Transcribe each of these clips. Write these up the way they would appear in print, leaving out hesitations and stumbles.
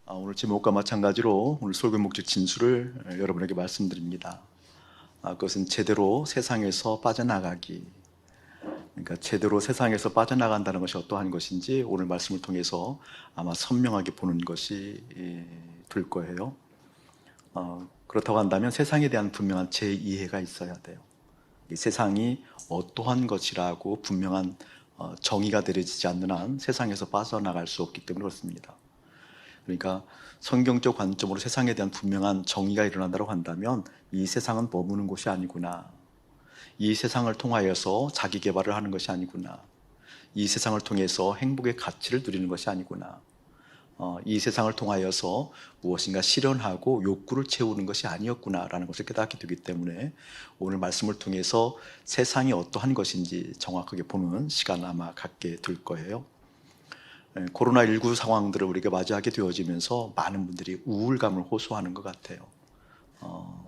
오늘 제목과 마찬가지로 오늘 설교 목적 진수를 여러분에게 말씀드립니다. 그것은 제대로 세상에서 빠져나가기. 그러니까 제대로 세상에서 빠져나간다는 것이 어떠한 것인지 오늘 말씀을 통해서 아마 선명하게 보는 것이 될 거예요. 그렇다고 한다면 세상에 대한 분명한 제 이해가 있어야 돼요. 이 세상이 어떠한 것이라고 분명한 정의가 내려지지 않는 한 세상에서 빠져나갈 수 없기 때문에 그렇습니다. 그러니까 성경적 관점으로 세상에 대한 분명한 정의가 일어난다고 한다면 이 세상은 머무는 곳이 아니구나. 이 세상을 통하여서 자기 개발을 하는 것이 아니구나. 이 세상을 통해서 행복의 가치를 누리는 것이 아니구나. 이 세상을 통하여서 무엇인가 실현하고 욕구를 채우는 것이 아니었구나라는 것을 깨닫게 되기 때문에 오늘 말씀을 통해서 세상이 어떠한 것인지 정확하게 보는 시간 아마 갖게 될 거예요. 코로나19 상황들을 우리가 맞이하게 되어지면서 많은 분들이 우울감을 호소하는 것 같아요.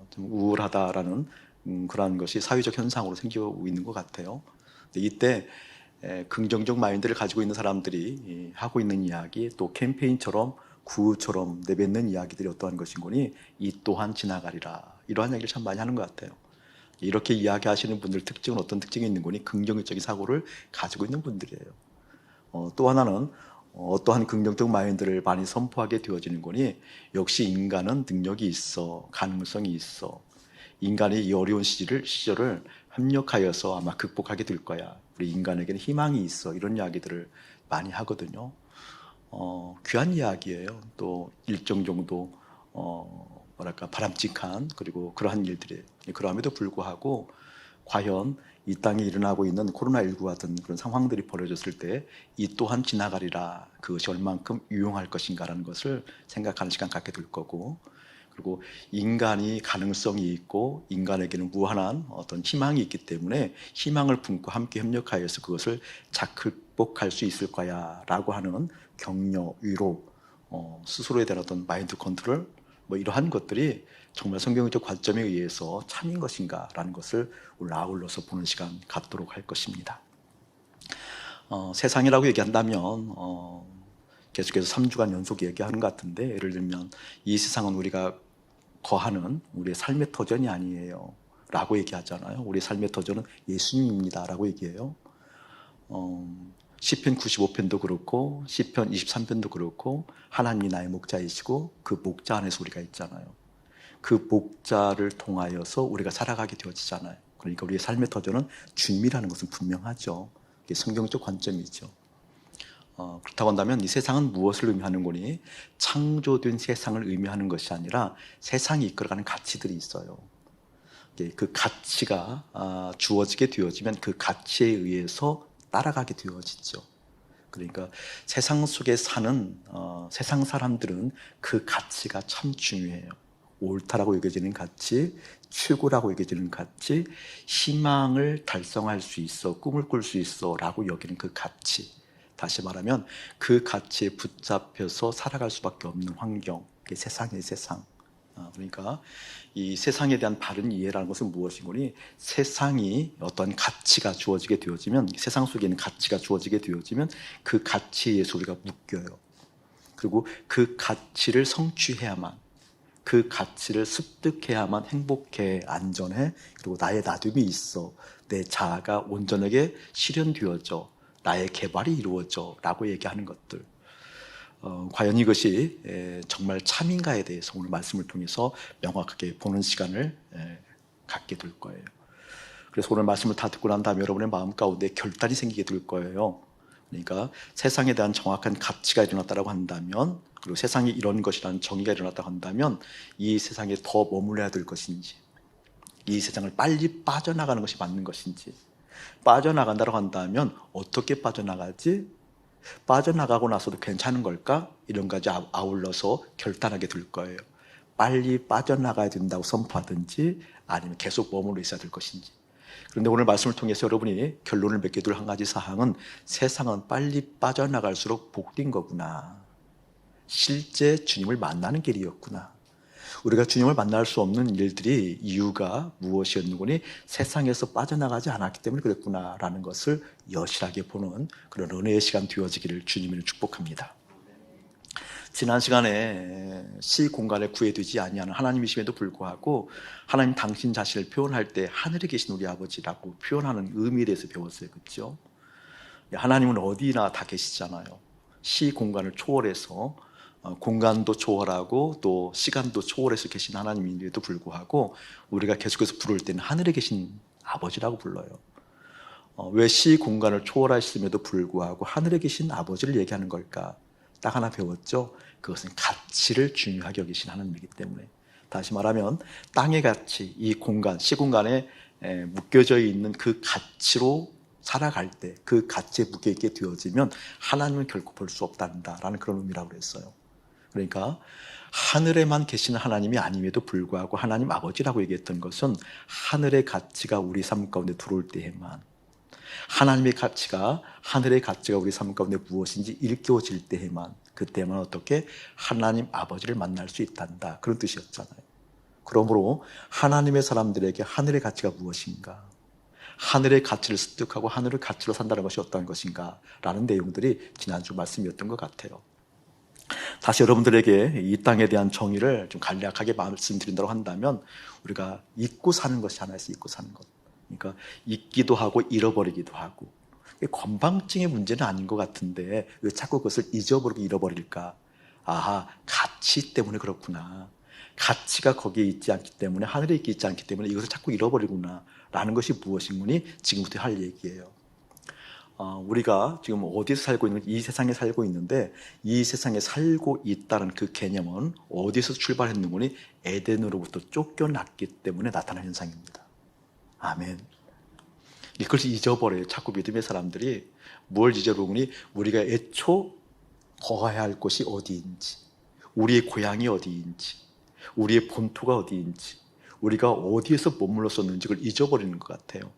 좀 우울하다라는 그러한 것이 사회적 현상으로 생기고 있는 것 같아요. 근데 이때 긍정적 마인드를 가지고 있는 사람들이 하고 있는 이야기, 또 캠페인처럼 구호처럼 내뱉는 이야기들이 어떠한 것인 거니 이 또한 지나가리라, 이러한 이야기를 참 많이 하는 것 같아요. 이렇게 이야기하시는 분들 특징은 어떤 특징이 있는 거니 긍정적인 사고를 가지고 있는 분들이에요. 또 하나는 어떠한 긍정적 마인드를 많이 선포하게 되어지는 거니 역시 인간은 능력이 있어, 가능성이 있어. 인간이 이 어려운 시절을 협력하여서 아마 극복하게 될 거야. 우리 인간에게는 희망이 있어. 이런 이야기들을 많이 하거든요. 귀한 이야기예요. 또 일정 정도 바람직한 그리고 그러한 일들이 그럼에도 불구하고 과연 이 땅에 일어나고 있는 코로나19 같은 그런 상황들이 벌어졌을 때 이 또한 지나가리라, 그것이 얼만큼 유용할 것인가라는 것을 생각하는 시간 갖게 될 거고, 그리고 인간이 가능성이 있고 인간에게는 무한한 어떤 희망이 있기 때문에 희망을 품고 함께 협력하여서 그것을 잘 극복할 수 있을 거야 라고 하는 격려, 위로, 스스로에 대한 어떤 마인드 컨트롤, 이러한 것들이 정말 성경적 관점에 의해서 참인 것인가 라는 것을 오늘 아울러서 보는 시간 갖도록 할 것입니다. 세상이라고 얘기한다면 계속해서 3주간 연속 얘기하는 것 같은데, 예를 들면 이 세상은 우리가 거하는 우리의 삶의 터전이 아니에요 라고 얘기하잖아요. 우리의 삶의 터전은 예수님입니다 라고 얘기해요. 시편 95편도 그렇고 시편 23편도 그렇고 하나님이 나의 목자이시고 그 목자 안에서 우리가 있잖아요. 그 목자를 통하여서 우리가 살아가게 되어지잖아요. 그러니까 우리의 삶의 터전은 주님이라는 것은 분명하죠. 이게 성경적 관점이죠. 그렇다고 한다면 이 세상은 무엇을 의미하는 거니? 창조된 세상을 의미하는 것이 아니라 세상이 이끌어가는 가치들이 있어요. 그 가치가 주어지게 되어지면 그 가치에 의해서 따라가게 되어지죠. 그러니까 세상 속에 사는 세상 사람들은 그 가치가 참 중요해요. 옳다라고 여겨지는 가치, 최고라고 여겨지는 가치, 희망을 달성할 수 있어, 꿈을 꿀 수 있어 라고 여기는 그 가치, 다시 말하면 그 가치에 붙잡혀서 살아갈 수밖에 없는 환경, 그게 세상이에요. 세상. 그러니까 이 세상에 대한 바른 이해라는 것은 무엇이고니, 세상이 어떤 가치가 주어지게 되어지면, 세상 속에 있는 가치가 주어지게 되어지면 그 가치에 의해서 우리가 묶여요. 그리고 그 가치를 성취해야만, 그 가치를 습득해야만 행복해, 안전해, 그리고 나의 나됨이 있어, 내 자아가 온전하게 실현되어져, 나의 개발이 이루어져 라고 얘기하는 것들, 과연 이것이 정말 참인가에 대해서 오늘 말씀을 통해서 명확하게 보는 시간을 갖게 될 거예요. 그래서 오늘 말씀을 다 듣고 난 다음에 여러분의 마음 가운데 결단이 생기게 될 거예요. 그러니까 세상에 대한 정확한 가치가 일어났다고 한다면, 그리고 세상에 이런 것이라는 정의가 일어났다고 한다면 이 세상에 더 머물러야 될 것인지, 이 세상을 빨리 빠져나가는 것이 맞는 것인지, 빠져나간다고 한다면 어떻게 빠져나가지? 빠져나가고 나서도 괜찮은 걸까? 이런 가지 아울러서 결단하게 될 거예요. 빨리 빠져나가야 된다고 선포하든지 아니면 계속 머물러 있어야 될 것인지. 그런데 오늘 말씀을 통해서 여러분이 결론을 맺게 될 한 가지 사항은, 세상은 빨리 빠져나갈수록 복된 거구나. 실제 주님을 만나는 길이었구나. 우리가 주님을 만날 수 없는 일들이 이유가 무엇이었는고니 세상에서 빠져나가지 않았기 때문에 그랬구나라는 것을 여실하게 보는 그런 은혜의 시간 되어지기를 주님을 축복합니다. 지난 시간에 시 공간에 구애되지 아니하는 하나님이심에도 불구하고 하나님 당신 자신을 표현할 때 하늘에 계신 우리 아버지라고 표현하는 의미에 대해서 배웠어요. 그렇죠? 하나님은 어디나 다 계시잖아요. 시 공간을 초월해서 공간도 초월하고 또 시간도 초월해서 계신 하나님인데도 불구하고 우리가 계속해서 부를 때는 하늘에 계신 아버지라고 불러요. 왜 시 공간을 초월하심에도 불구하고 하늘에 계신 아버지를 얘기하는 걸까? 딱 하나 배웠죠? 그것은 가치를 중요하게 여기신 하나님이기 때문에. 다시 말하면 땅의 가치, 이 공간, 시공간에 묶여져 있는 그 가치로 살아갈 때 그 가치에 묶여있게 되어지면 하나님은 결코 볼 수 없단다라는 그런 의미라고 그랬어요. 그러니까 하늘에만 계시는 하나님이 아님에도 불구하고 하나님 아버지라고 얘기했던 것은 하늘의 가치가 우리 삶 가운데 들어올 때에만, 하나님의 가치가, 하늘의 가치가 우리 삶 가운데 무엇인지 일깨워질 때에만, 그때만 어떻게 하나님 아버지를 만날 수 있단다, 그런 뜻이었잖아요. 그러므로 하나님의 사람들에게 하늘의 가치가 무엇인가, 하늘의 가치를 습득하고 하늘의 가치로 산다는 것이 어떤 것인가 라는 내용들이 지난주 말씀이었던 것 같아요. 다시 여러분들에게 이 땅에 대한 정의를 좀 간략하게 말씀드린다고 한다면, 우리가 잊고 사는 것이 하나 있어요. 잊고 사는 것. 그러니까 잊기도 하고 잃어버리기도 하고. 건방증의 문제는 아닌 것 같은데 왜 자꾸 그것을 잊어버리고 잃어버릴까? 아하, 가치 때문에 그렇구나. 가치가 거기에 있지 않기 때문에, 하늘에 있지 않기 때문에 이것을 자꾸 잃어버리구나 라는 것이 무엇인지 지금부터 할 얘기예요. 우리가 지금 어디서 살고 있는, 이 세상에 살고 있는데 이 세상에 살고 있다는 그 개념은 어디서 출발했는지 에덴으로부터 쫓겨났기 때문에 나타난 현상입니다. 아멘. 이걸 잊어버려요. 자꾸 믿음의 사람들이. 뭘 잊어버리니? 우리가 애초 거해야 할 곳이 어디인지, 우리의 고향이 어디인지, 우리의 본토가 어디인지, 우리가 어디에서 머물렀었는지 그걸 잊어버리는 것 같아요.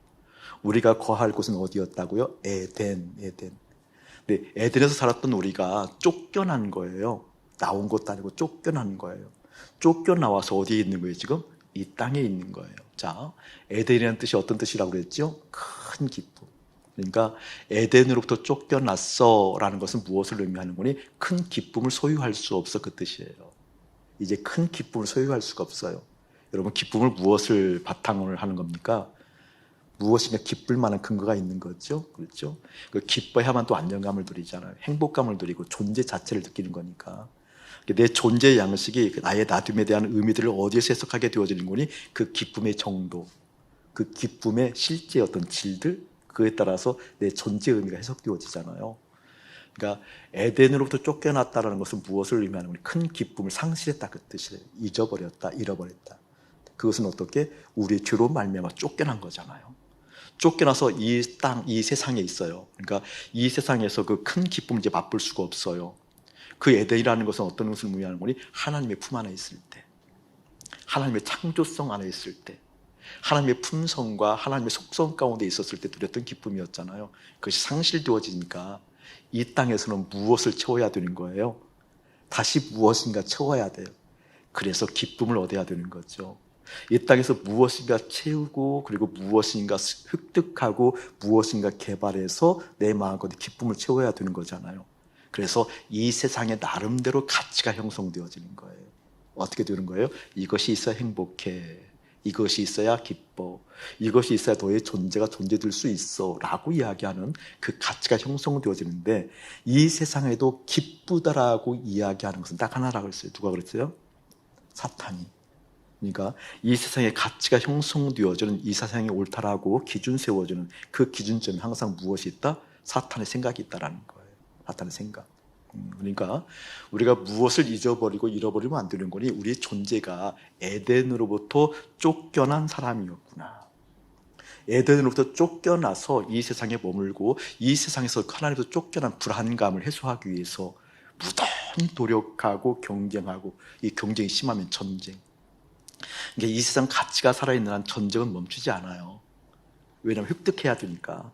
우리가 거할 곳은 어디였다고요? 에덴. 근데 에덴에서 살았던 우리가 쫓겨난 거예요. 나온 것도 아니고 쫓겨난 거예요. 쫓겨나와서 어디에 있는 거예요? 지금 이 땅에 있는 거예요. 자, 에덴이라는 뜻이 어떤 뜻이라고 그랬죠? 큰 기쁨. 그러니까 에덴으로부터 쫓겨났어 라는 것은 무엇을 의미하는 거니? 큰 기쁨을 소유할 수 없어, 그 뜻이에요. 이제 큰 기쁨을 소유할 수가 없어요. 여러분, 기쁨을 무엇을 바탕으로 하는 겁니까? 무엇이며 기쁠 만한 근거가 있는 거죠. 그렇죠? 기뻐야만 또 안정감을 누리잖아요. 행복감을 누리고 존재 자체를 느끼는 거니까. 내 존재의 양식이 나의 나됨에 대한 의미들을 어디에서 해석하게 되어지는 거니? 그 기쁨의 정도, 그 기쁨의 실제 어떤 질들, 그에 따라서 내 존재의 의미가 해석되어지잖아요. 그러니까 에덴으로부터 쫓겨났다는 것은 무엇을 의미하는 거니? 큰 기쁨을 상실했다, 그 뜻이에요. 잊어버렸다, 잃어버렸다. 그것은 어떻게? 우리의 죄로 말미암아 쫓겨난 거잖아요. 쫓겨나서 이 땅, 이 세상에 있어요. 그러니까 이 세상에서 그 큰 기쁨을 이제 맛볼 수가 없어요. 그 에덴이라는 것은 어떤 것을 의미하는 거니? 하나님의 품 안에 있을 때, 하나님의 창조성 안에 있을 때, 하나님의 품성과 하나님의 속성 가운데 있었을 때 누렸던 기쁨이었잖아요. 그것이 상실되어지니까 이 땅에서는 무엇을 채워야 되는 거예요? 다시 무엇인가 채워야 돼요. 그래서 기쁨을 얻어야 되는 거죠. 이 땅에서 무엇인가 채우고, 그리고 무엇인가 획득하고, 무엇인가 개발해서 내 마음껏 기쁨을 채워야 되는 거잖아요. 그래서 이 세상에 나름대로 가치가 형성되어지는 거예요. 어떻게 되는 거예요? 이것이 있어야 행복해, 이것이 있어야 기뻐, 이것이 있어야 너의 존재가 존재될 수 있어 라고 이야기하는 그 가치가 형성되어지는데, 이 세상에도 기쁘다라고 이야기하는 것은 딱 하나라고 했어요. 누가 그랬어요? 사탄이. 그러니까 이 세상의 가치가 형성되어지는, 이 세상이 옳다라고 기준 세워주는 그 기준점이 항상 무엇이 있다? 사탄의 생각이 있다라는 거예요. 사탄의 생각. 그러니까 우리가 무엇을 잊어버리고 잃어버리면 안 되는 거니? 우리의 존재가 에덴으로부터 쫓겨난 사람이었구나. 에덴으로부터 쫓겨나서 이 세상에 머물고, 이 세상에서 하나님으로부터 쫓겨난 불안감을 해소하기 위해서 무던히 노력하고 경쟁하고, 이 경쟁이 심하면 전쟁. 그러니까 이 세상 가치가 살아있는 한 전쟁은 멈추지 않아요. 왜냐하면 획득해야 되니까.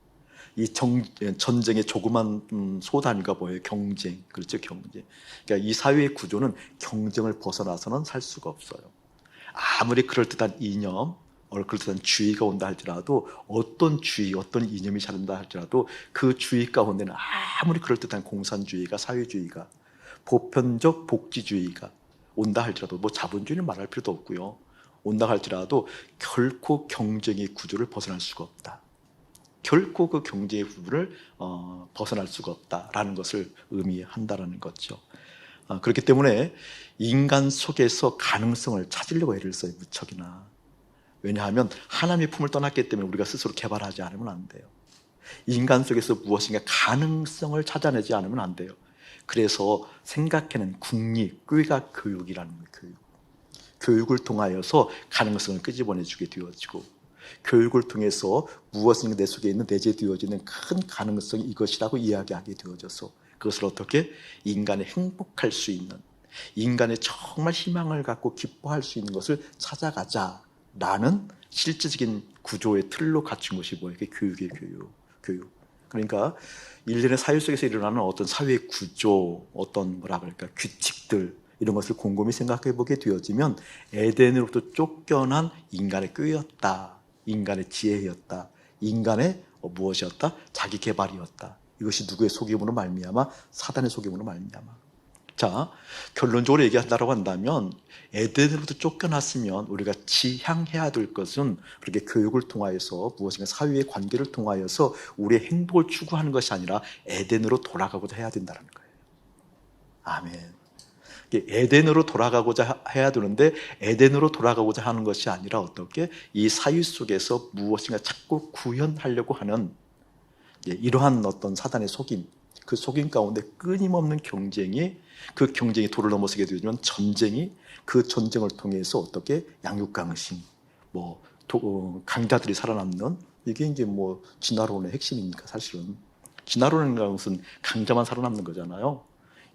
이 전쟁의 조그만 소단위가 뭐예요? 경쟁. 그렇죠, 경쟁. 그러니까 이 사회의 구조는 경쟁을 벗어나서는 살 수가 없어요. 아무리 그럴듯한 이념, 그럴듯한 주의가 온다 할지라도, 어떤 주의, 어떤 이념이 자른다 할지라도 그 주의 가운데는 아무리 그럴듯한 공산주의가, 사회주의가, 보편적 복지주의가 온다 할지라도 뭐 자본주의는 말할 필요도 없고요. 온다 할지라도 결코 경쟁의 구조를 벗어날 수가 없다. 결코 그 경쟁의 구조를 벗어날 수가 없다라는 것을 의미한다라는 거죠. 그렇기 때문에 인간 속에서 가능성을 찾으려고 애를 써요, 무척이나. 왜냐하면 하나님의 품을 떠났기 때문에 우리가 스스로 개발하지 않으면 안 돼요. 인간 속에서 무엇인가 가능성을 찾아내지 않으면 안 돼요. 그래서 생각해낸 국리, 꾀가 교육이라는 거예요. 교육을 통하여서 가능성을 끄집어내주게 되어지고, 교육을 통해서 무엇인가 내 속에 있는 내재되어지는 큰 가능성이 이것이라고 이야기하게 되어져서 그것을 어떻게 인간이 행복할 수 있는, 인간의 정말 희망을 갖고 기뻐할 수 있는 것을 찾아가자라는 실질적인 구조의 틀로 갖춘 것이 뭐예요? 교육의 교육. 그러니까 일련의 사회 속에서 일어나는 어떤 사회 구조, 어떤 뭐라 그럴까, 규칙들, 이런 것을 곰곰이 생각해 보게 되어지면 에덴으로부터 쫓겨난 인간의 꾀였다, 인간의 지혜였다, 인간의 무엇이었다? 자기 개발이었다. 이것이 누구의 속임으로 말미암아? 사단의 속임으로 말미암아. 자, 결론적으로 얘기한다고 한다면 에덴으로부터 쫓겨났으면 우리가 지향해야 될 것은 그렇게 교육을 통하여서 무엇인가 사회의 관계를 통하여서 우리의 행복을 추구하는 것이 아니라 에덴으로 돌아가고자 해야 된다는 거예요. 아멘. 에덴으로 돌아가고자 해야 되는데 에덴으로 돌아가고자 하는 것이 아니라 어떻게 이 사유 속에서 무엇인가 자꾸 구현하려고 하는 이러한 어떤 사단의 속임, 그 속임 가운데 끊임없는 경쟁이, 그 경쟁이 도를 넘어서게 되면 전쟁이, 그 전쟁을 통해서 어떻게 양육강신, 강자들이 살아남는, 이게 이제 진화론의 핵심이니까. 사실은 진화론이라는 것은 강자만 살아남는 거잖아요.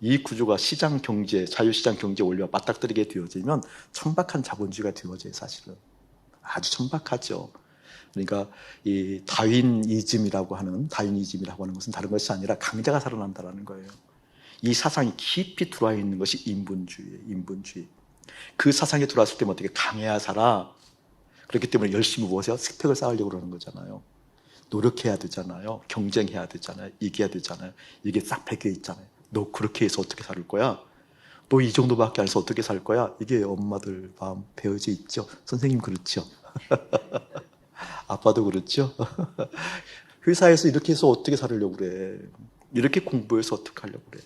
이 구조가 시장 경제, 자유시장 경제 원리와 맞닥뜨리게 되어지면 천박한 자본주의가 되어져요. 사실은 아주 천박하죠. 그러니까 이 다윈이즘이라고 하는 것은 다른 것이 아니라 강자가 살아난다는 거예요. 이 사상이 깊이 들어와 있는 것이 인본주의예요. 인본주의. 그 사상에 들어왔을 때면 어떻게 강해야 살아. 그렇기 때문에 열심히 무엇이야? 스펙을 쌓으려고 그러는 거잖아요. 노력해야 되잖아요. 경쟁해야 되잖아요. 이겨야 되잖아요. 이게 싹 배겨 있잖아요. 너 그렇게 해서 어떻게 살 거야? 너 이 정도밖에 안 해서 어떻게 살 거야? 이게 엄마들 마음 배어져 있죠. 선생님 그렇죠. 아빠도 그렇죠. 회사에서 이렇게 해서 어떻게 살으려고 그래? 이렇게 공부해서 어떻게 하려고 그래?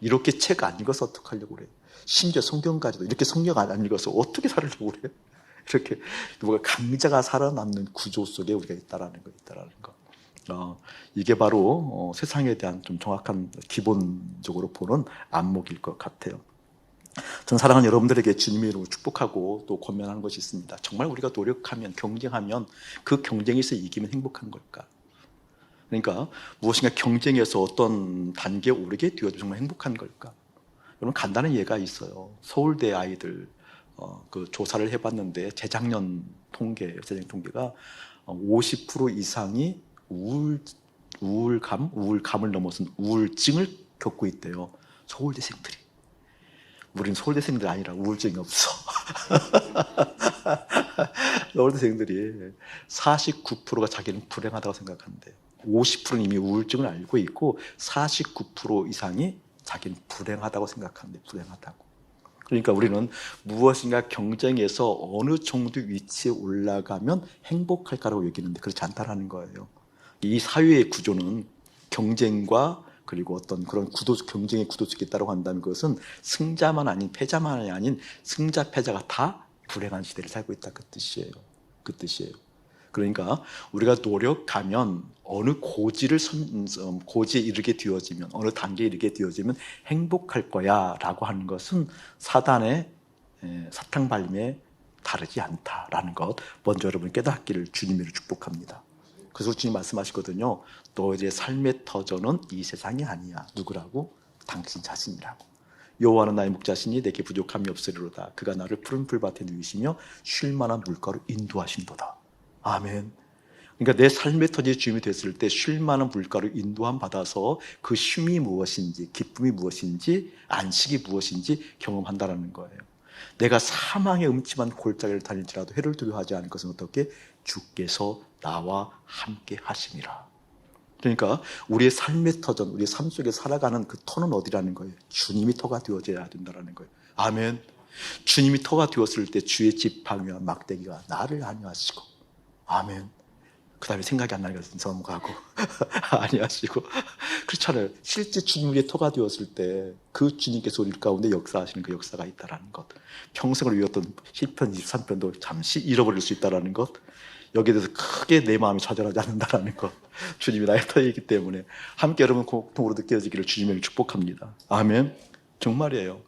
이렇게 책 안 읽어서 어떻게 하려고 그래? 심지어 성경까지도 이렇게 성경 안 읽어서 어떻게 살으려고 그래? 이렇게 누가 강자가 살아남는 구조 속에 우리가 있다라는 거. 이게 바로 세상에 대한 좀 정확한 기본적으로 보는 안목일 것 같아요. 전 사랑하는 여러분들에게 주님의 이름으로 축복하고 또 권면하는 것이 있습니다. 정말 우리가 노력하면, 경쟁하면 그 경쟁에서 이기면 행복한 걸까? 그러니까 무엇인가 경쟁에서 어떤 단계에 오르게 되어도 정말 행복한 걸까? 여러분 간단한 예가 있어요. 서울대 아이들 그 조사를 해봤는데 재작년 통계가 50% 이상이 우울감을 넘어선 우울증을 겪고 있대요. 서울대생들이. 우리는 서울대생들이 아니라 우울증이 없어. 서울대생들이 49%가 자기는 불행하다고 생각한대요. 50%는 이미 우울증을 알고 있고 49% 이상이 자기는 불행하다고 생각하는데, 불행하다고. 그러니까 우리는 무엇인가 경쟁에서 어느 정도 위치에 올라가면 행복할까라고 얘기하는데 그렇지 않다라는 거예요. 이 사회의 구조는 경쟁과 그리고 어떤 그런 경쟁의 구도 속에 있다고 한다면 그것은 승자만 아닌 패자만이 아닌 승자 패자가 다 불행한 시대를 살고 있다, 그 뜻이에요. 그러니까 우리가 노력하면 어느 고지에 이르게 되어지면, 어느 단계에 이르게 되어지면 행복할 거야 라고 하는 것은 사탄의 사탕발림에 다르지 않다라는 것, 먼저 여러분 깨닫기를 주님으로 축복합니다. 그래서 주님 말씀하시거든요. 너희의 삶의 터전은 이 세상이 아니야. 누구라고? 당신 자신이라고. 여호와는 나의 목자시니 내게 부족함이 없으리로다. 그가 나를 푸른 풀밭에 누이시며 쉴 만한 물가로 인도하신도다. 아멘. 그러니까 내 삶의 터전이 주님이 됐을 때 쉴 만한 물가로 인도함 받아서 그 쉼이 무엇인지, 기쁨이 무엇인지, 안식이 무엇인지 경험한다는 거예요. 내가 사망의 음침한 골짜기를 다닐지라도 해를 두려워하지 않을 것은 어떻게? 주께서 나와 함께 하심이라. 그러니까 우리의 삶의 터전, 우리의 삶 속에 살아가는 그 터는 어디라는 거예요? 주님이 터가 되어져야 된다는 거예요. 아멘. 주님이 터가 되었을 때 주의 지팡이와 막대기가 나를 안위하시고, 아멘. 그 다음에 생각이 안 나니까 넘어가고 아니하시고, 그렇잖아요. 실제 주님의 터가 되었을 때 그 주님께서 우리 가운데 역사하시는 그 역사가 있다는 것, 평생을 위했던 시편 23편도 잠시 잃어버릴 수 있다는 것, 여기에 대해서 크게 내 마음이 좌절하지 않는다는 것, 주님이 나의 터이기 때문에 함께 여러분 공통으로 느껴지기를 주님을 축복합니다. 아멘. 정말이에요.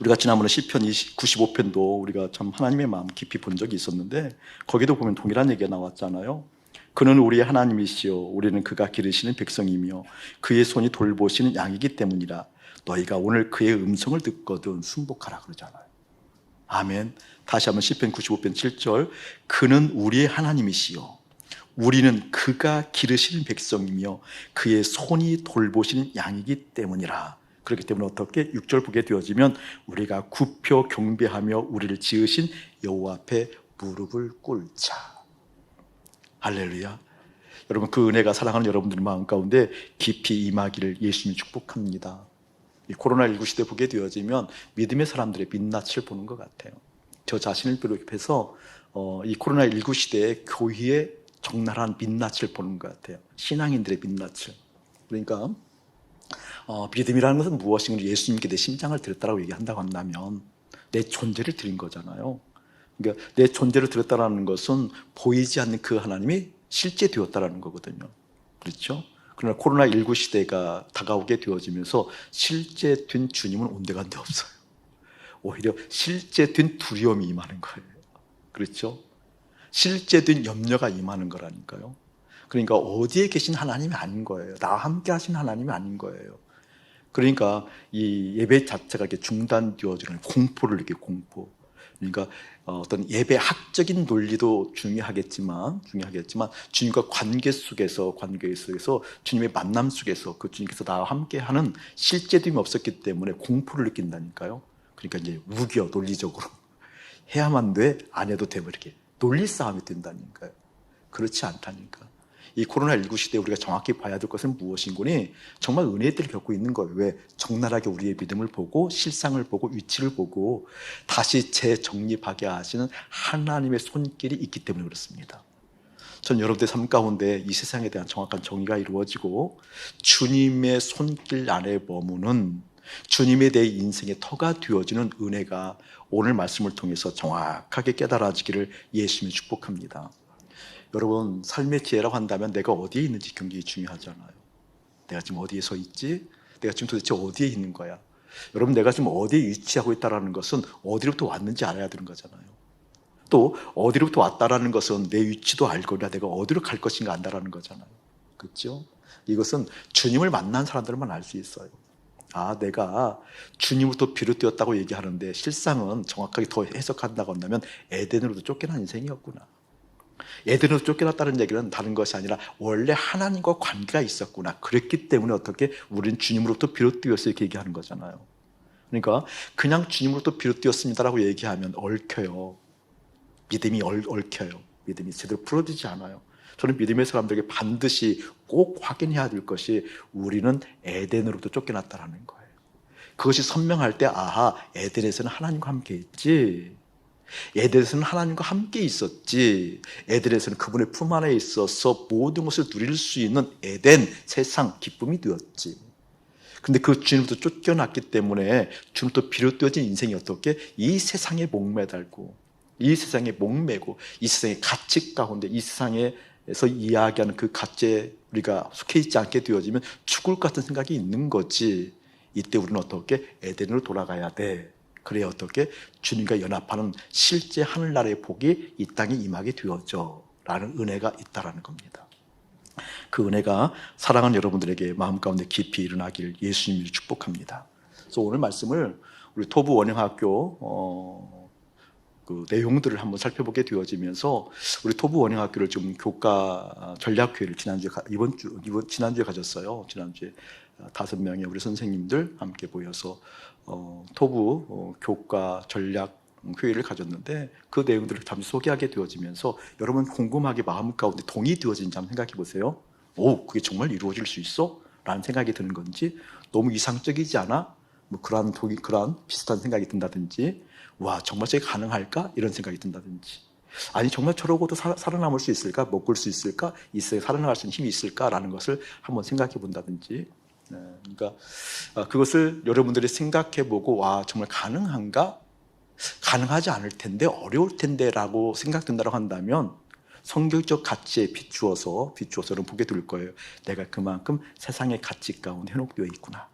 우리가 지난번에 시편 95편도 우리가 참 하나님의 마음 깊이 본 적이 있었는데, 거기도 보면 동일한 얘기가 나왔잖아요. 그는 우리의 하나님이시요 우리는 그가 기르시는 백성이며 그의 손이 돌보시는 양이기 때문이라. 너희가 오늘 그의 음성을 듣거든 순복하라 그러잖아요. 아멘. 다시 한번 시편 95편 7절, 그는 우리의 하나님이시요 우리는 그가 기르시는 백성이며 그의 손이 돌보시는 양이기 때문이라. 그렇기 때문에 어떻게 6절 보게 되어지면 우리가 굽혀 경배하며 우리를 지으신 여호와 앞에 무릎을 꿇자. 할렐루야. 여러분, 그 은혜가 사랑하는 여러분들의 마음 가운데 깊이 임하기를 예수님이 축복합니다. 이 코로나19 시대 보게 되어지면 믿음의 사람들의 민낯을 보는 것 같아요. 저 자신을 비롯해서 이 코로나19 시대에 교회의 적나라한 민낯을 보는 것 같아요. 신앙인들의 민낯을. 그러니까 믿음이라는 것은 무엇인가? 예수님께 내 심장을 드렸다라고 얘기한다고 한다면 내 존재를 드린 거잖아요. 그러니까 내 존재를 드렸다라는 것은 보이지 않는 그 하나님이 실제 되었다라는 거거든요. 그렇죠? 그러나 코로나19 시대가 다가오게 되어지면서 실제 된 주님은 온데간데 없어요. 오히려 실제 된 두려움이 임하는 거예요. 그렇죠? 실제 된 염려가 임하는 거라니까요. 그러니까 어디에 계신 하나님이 아닌 거예요. 나와 함께 하신 하나님이 아닌 거예요. 그러니까 이 예배 자체가 이렇게 중단되어지는 공포를 느끼고, 공포. 그러니까 어떤 예배 학적인 논리도 중요하겠지만 주님과 관계 속에서 주님의 만남 속에서 그 주님께서 나와 함께하는 실제됨이 없었기 때문에 공포를 느낀다니까요. 그러니까 이제 우겨 논리적으로 해야만 돼, 안 해도 돼, 이렇게 논리 싸움이 된다니까요. 그렇지 않다니까. 이 코로나19 시대에 우리가 정확히 봐야 될 것은 무엇인고니 정말 은혜들을 겪고 있는 거예요. 왜? 적나라하게 우리의 믿음을 보고 실상을 보고 위치를 보고 다시 재정립하게 하시는 하나님의 손길이 있기 때문에 그렇습니다. 전 여러분들의 삶 가운데 이 세상에 대한 정확한 정의가 이루어지고 주님의 손길 안에 머무는 주님의 내 인생의 터가 되어지는 은혜가 오늘 말씀을 통해서 정확하게 깨달아지기를 예수님이 축복합니다. 여러분, 삶의 지혜라고 한다면 내가 어디에 있는지 굉장히 중요하잖아요. 내가 지금 어디에 서 있지? 내가 지금 도대체 어디에 있는 거야? 여러분, 내가 지금 어디에 위치하고 있다는 것은 어디로부터 왔는지 알아야 되는 거잖아요. 또 어디로부터 왔다라는 것은 내 위치도 알거나 내가 어디로 갈 것인가 안다라는 거잖아요. 그렇죠? 이것은 주님을 만난 사람들만 알 수 있어요. 내가 주님으로부터 비롯되었다고 얘기하는데 실상은 정확하게 더 해석한다고 한다면 에덴으로부터 쫓겨난 인생이었구나. 에덴으로 쫓겨났다는 얘기는 다른 것이 아니라 원래 하나님과 관계가 있었구나. 그랬기 때문에 어떻게 우리는 주님으로부터 비롯되었어 이렇게 얘기하는 거잖아요. 그러니까 그냥 주님으로부터 비롯되었습니다라고 얘기하면 얽혀요. 믿음이 얽혀요. 믿음이 제대로 풀어지지 않아요. 저는 믿음의 사람들에게 반드시 꼭 확인해야 될 것이 우리는 에덴으로부터 쫓겨났다는 거예요. 그것이 선명할 때 에덴에서는 하나님과 함께 있지. 에덴에서는 하나님과 함께 있었지. 에덴에서는 그분의 품 안에 있어서 모든 것을 누릴 수 있는 에덴, 세상, 기쁨이 되었지. 근데 그 주님부터 쫓겨났기 때문에 주님부터 비롯되어진 인생이 어떻게? 이 세상에 목매달고, 이 세상에 목매고, 이 세상의 가치 가운데, 이 세상에서 이야기하는 그 가치에 우리가 속해 있지 않게 되어지면 죽을 것 같은 생각이 있는 거지. 이때 우리는 어떻게? 에덴으로 돌아가야 돼. 그래야 어떻게? 주님과 연합하는 실제 하늘나라의 복이 이 땅에 임하게 되어져 라는 은혜가 있다라는 겁니다. 그 은혜가 사랑하는 여러분들에게 마음 가운데 깊이 일어나길 예수님이 축복합니다. 그래서 오늘 말씀을 우리 토부 원영학교 그 내용들을 한번 살펴보게 되어지면서 우리 토부 원영학교를 지금 교과 전략회의를 지난주에 가졌어요. 지난주에 5명의 우리 선생님들 함께 모여서 토부 교과 전략 회의를 가졌는데 그 내용들을 잠시 소개하게 되어지면서 여러분 궁금하게 마음 가운데 동의되어진지 한번 생각해 보세요. 오, 그게 정말 이루어질 수 있어? 라는 생각이 드는 건지, 너무 이상적이지 않아? 뭐 그러한 비슷한 생각이 든다든지, 와, 정말 저게 가능할까? 이런 생각이 든다든지, 아니 정말 저러고도 살아남을 수 있을까? 먹을 수 있을까? 살아나갈 수 있는 힘이 있을까라는 것을 한번 생각해 본다든지. 그러니까 그것을 여러분들이 생각해 보고, 와, 정말 가능한가? 가능하지 않을 텐데, 어려울 텐데라고 생각된다고 한다면 성경적 가치에 비추어서 여러분 보게 될 거예요. 내가 그만큼 세상의 가치 가운데 현혹되어 있구나.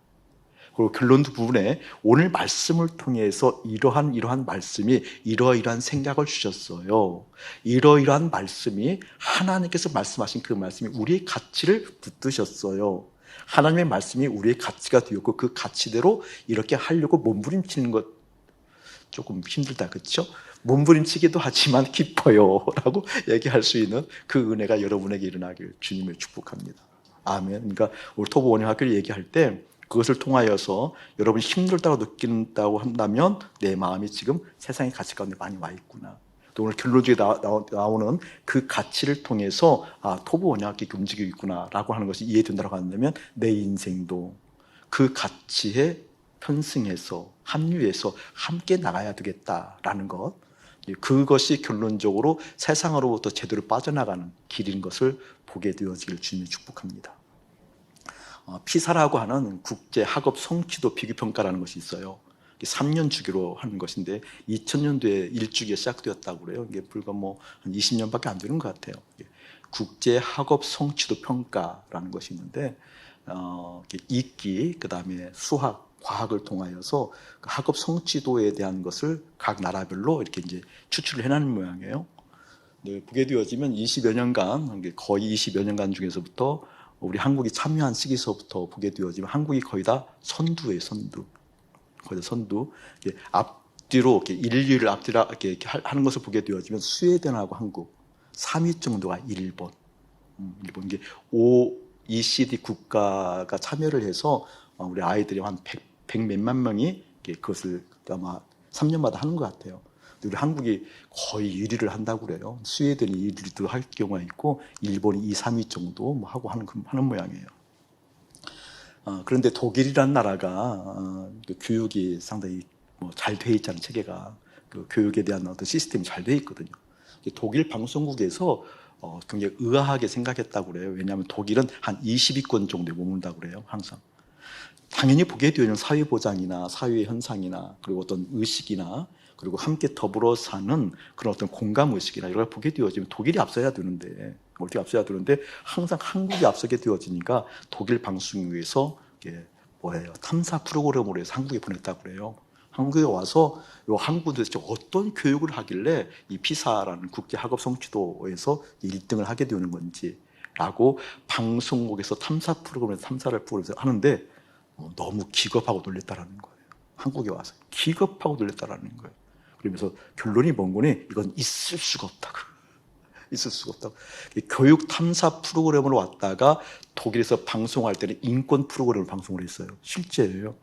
그리고 결론도 부분에 오늘 말씀을 통해서 이러한 말씀이 이러이러한 생각을 주셨어요. 이러이러한 말씀이 하나님께서 말씀하신 그 말씀이 우리의 가치를 붙드셨어요. 하나님의 말씀이 우리의 가치가 되었고 그 가치대로 이렇게 하려고 몸부림치는 것 조금 힘들다, 그렇죠? 몸부림치기도 하지만 기뻐요 라고 얘기할 수 있는 그 은혜가 여러분에게 일어나길 주님을 축복합니다. 아멘. 그러니까 우리 토보 원영학교를 얘기할 때 그것을 통하여서 여러분이 힘들다고 느낀다고 한다면 내 마음이 지금 세상의 가치 가운데 많이 와 있구나. 또 오늘 결론적으로 나오는 그 가치를 통해서 토보 원영학교가 움직이고 있구나 라고 하는 것이 이해된다고 한다면 내 인생도 그 가치에 편승해서 합류해서 함께 나가야 되겠다라는 것, 그것이 결론적으로 세상으로부터 제대로 빠져나가는 길인 것을 보게 되어지길 주님이 축복합니다. 피사라고 하는 국제 학업 성취도 비교평가라는 것이 있어요. 3년 주기로 하는 것인데 2000년도에 1주기가 시작되었다고 그래요. 이게 불과 한 20년밖에 안 되는 것 같아요. 국제 학업 성취도 평가라는 것이 있는데 읽기, 그 다음에 수학, 과학을 통하여서 그 학업 성취도에 대한 것을 각 나라별로 이렇게 이제 추출을 해내는 모양이에요. 네, 보게 되어지면 20여 년간, 거의 20여 년간 중에서부터 우리 한국이 참여한 시기서부터 보게 되어지면 한국이 거의 다 선두예요, 선두. 거의 다 선두. 앞뒤로 이렇게 인류를 앞뒤로 이렇게 하는 것을 보게 되어지면 스웨덴하고 한국 3위 정도가 일본. 일본 이게 OECD 국가가 참여를 해서 우리 아이들이 한 100 몇만 명이 그것을 아마 3년마다 하는 것 같아요. 우리 한국이 거의 1위를 한다고 그래요. 스웨덴이 1위도 할 경우가 있고 일본이 2, 3위 정도 하고 하는 모양이에요. 그런데 독일이라는 나라가 교육이 상당히 잘 돼 있잖아요. 체계가 그 교육에 대한 어떤 시스템이 잘 돼 있거든요. 독일 방송국에서 굉장히 의아하게 생각했다고 그래요. 왜냐하면 독일은 한 20위권 정도에 머문다고 그래요. 항상. 당연히 보게 되는 사회보장이나 사회 현상이나 그리고 어떤 의식이나 그리고 함께 더불어 사는 그런 어떤 공감의식이나 이런 걸 보게 되어지면 독일이 앞서야 되는데, 어떻게 앞서야 되는데 항상 한국이 앞서게 되어지니까 독일 방송국에서 탐사 프로그램으로 해서 한국에 보냈다고 그래요. 한국에 와서 한국은 도대체 어떤 교육을 하길래 이 피사라는 국제 학업 성취도에서 1등을 하게 되는 건지 라고 방송국에서 탐사 프로그램에서 탐사를 하는데 너무 기겁하고 놀랬다라는 거예요. 한국에 와서 기겁하고 놀랬다라는 거예요. 그러면서 결론이 뭔 거니? 이건 있을 수가 없다고. 있을 수가 없다고. 교육 탐사 프로그램으로 왔다가 독일에서 방송할 때는 인권 프로그램을 방송을 했어요. 실제예요.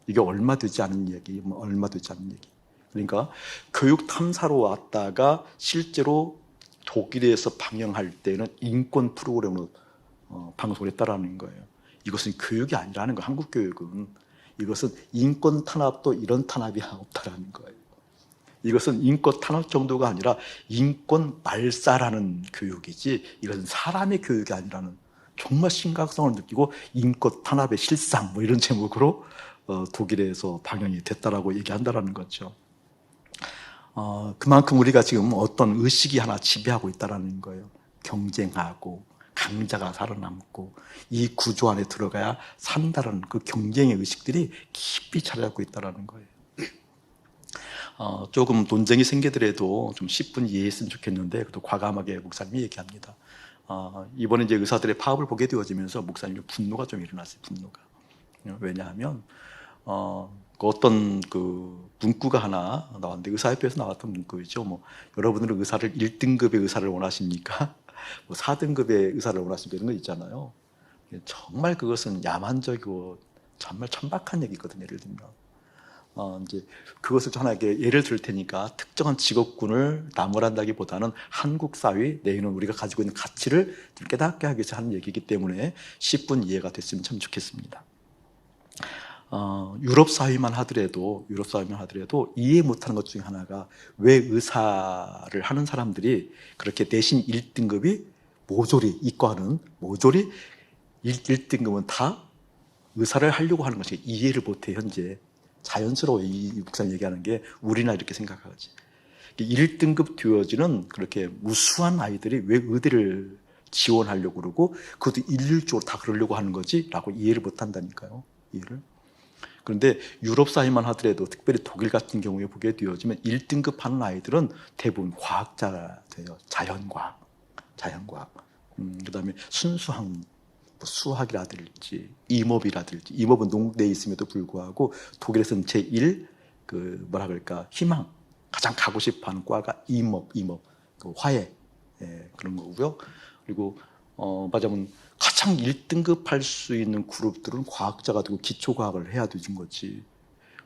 이게 얼마 되지 않은 얘기, 얼마 되지 않은 얘기. 그러니까 교육 탐사로 왔다가 실제로 독일에서 방영할 때는 인권 프로그램으로 방송을 했다라는 거예요. 이것은 교육이 아니라는 거예요. 한국 교육은. 이것은 인권 탄압도 이런 탄압이 없다라는 거예요. 이것은 인권 탄압 정도가 아니라 인권 말살하는 교육이지 이것은 사람의 교육이 아니라는 정말 심각성을 느끼고 인권 탄압의 실상 이런 제목으로 독일에서 방영이 됐다라고 얘기한다라는 거죠. 그만큼 우리가 지금 어떤 의식이 하나 지배하고 있다라는 거예요. 경쟁하고 강자가 살아남고 이 구조 안에 들어가야 산다는 그 경쟁의 의식들이 깊이 자리 잡고 있다는 거예요. 조금 논쟁이 생기더라도 좀 10분 이해했으면 좋겠는데 그래도 과감하게 목사님이 얘기합니다. 이번에 이제 의사들의 파업을 보게 되어지면서 목사님의 분노가 좀 일어났어요. 분노가. 왜냐하면 어떤 그 문구가 하나 나왔는데 의사협회에서 나왔던 문구이죠. 여러분들은 의사를 1등급의 의사를 원하십니까? 4등급의 의사를 원하십니까? 이런 거 있잖아요. 정말 그것은 야만적이고 정말 천박한 얘기거든요. 예를 들면 이제 그것을 하나에게 예를 들 테니까 특정한 직업군을 나무란다기보다는 한국 사회 내에는 우리가 가지고 있는 가치를 좀 깨닫게 하기 위해서 하는 얘기이기 때문에 10분 이해가 됐으면 참 좋겠습니다. 유럽 사회만 하더라도 이해 못하는 것 중에 하나가 왜 의사를 하는 사람들이 그렇게 내신 1등급이 모조리 이과는 모조리 1등급은 다 의사를 하려고 하는 것이 이해를 못해. 현재 자연스러워. 이 목사님 얘기하는 게 우리나 이렇게 생각하지. 1등급 되어지는 그렇게 무수한 아이들이 왜 의대를 지원하려고 그러고 그것도 일률적으로 다 그러려고 하는 거지 라고 이해를 못한다니까요. 이해를. 그런데 유럽 사회만 하더라도 특별히 독일 같은 경우에 보게 되어지면 1등급 하는 아이들은 대부분 과학자가 돼요. 자연과학. 그다음에 순수학문, 뭐 수학이라든지 임업이라든지, 임업은 농대에 있음에도 불구하고 독일에서는 제1 희망, 가장 가고 싶어하는 과가 임업, 그 화해, 그런 거고요. 그리고 맞아면 가장 1등급 할 수 있는 그룹들은 과학자가 되고 기초과학을 해야 되는 거지.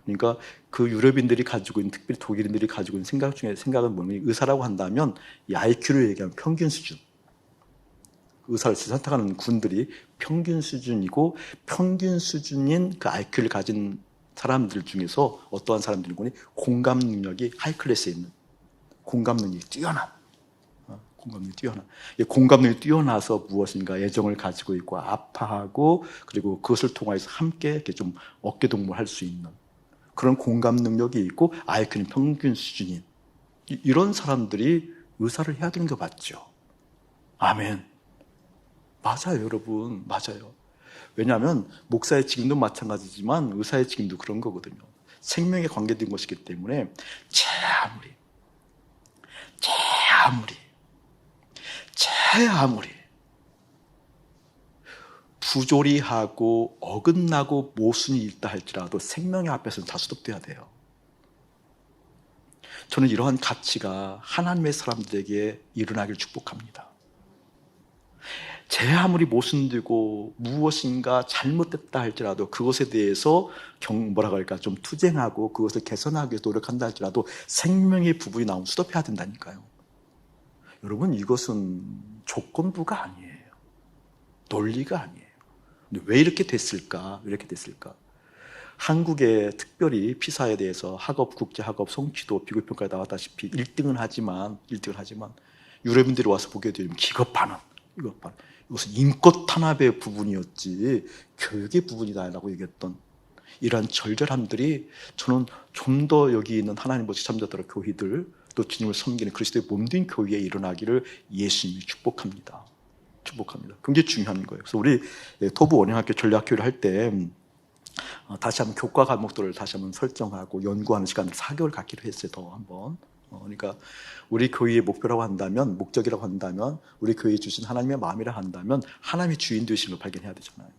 그러니까 그 유럽인들이 가지고 있는, 특별히 독일인들이 가지고 있는 생각 중에 생각은 뭐냐면, 의사라고 한다면 이 IQ를 얘기하면 평균 수준. 의사를 선택하는 군들이 평균 수준이고, 평균 수준인 그 IQ를 가진 사람들 중에서 어떠한 사람들인 거니? 공감 능력이 하이 클래스에 있는, 공감 능력이 뛰어난, 공감 능력이 뛰어나서 무엇인가 애정을 가지고 있고 아파하고, 그리고 그것을 통해서 함께 이렇게 좀 어깨동무를 할 수 있는 그런 공감 능력이 있고 IQ는 평균 수준인 이런 사람들이 의사를 해야 되는 게 맞죠. 아멘. 맞아요, 여러분. 맞아요. 왜냐하면 목사의 직임도 마찬가지지만 의사의 직임도 그런 거거든요. 생명에 관계된 것이기 때문에 제 아무리 부조리하고 어긋나고 모순이 있다 할지라도 생명의 앞에서는 다 수독돼야 돼요. 저는 이러한 가치가 하나님의 사람들에게 일어나길 축복합니다. 제 아무리 모순되고 무엇인가 잘못됐다 할지라도 그것에 대해서 좀 투쟁하고 그것을 개선하기 위해서 노력한다 할지라도 생명의 부분이 나오면 수독해야 된다니까요. 여러분, 이것은 조건부가 아니에요. 논리가 아니에요. 근데 왜 이렇게 됐을까? 한국에 특별히 피사에 대해서 학업, 국제학업, 성취도, 비교평가에 나왔다시피 1등은 하지만 유럽인들이 와서 보게 되면 기겁하는. 이것은 인권 탄압의 부분이었지 교육의 부분이다라고 얘기했던 이러한 절절함들이 저는 좀 더 여기 있는 하나님 보시 참자들의 교회들, 또 주님을 섬기는 그리스도의 몸된 교회에 일어나기를 예수님이 축복합니다. 굉장히 중요한 거예요. 그래서 우리 토부 원형학교 전략교회를 할 때 다시 한번 교과 과목들을 다시 한번 설정하고 연구하는 시간을 4개월 갖기로 했어요. 더 한번. 그러니까 우리 교회의 목표라고 한다면, 목적이라고 한다면, 우리 교회에 주신 하나님의 마음이라 한다면 하나님의 주인 되시는 걸 발견해야 되잖아요.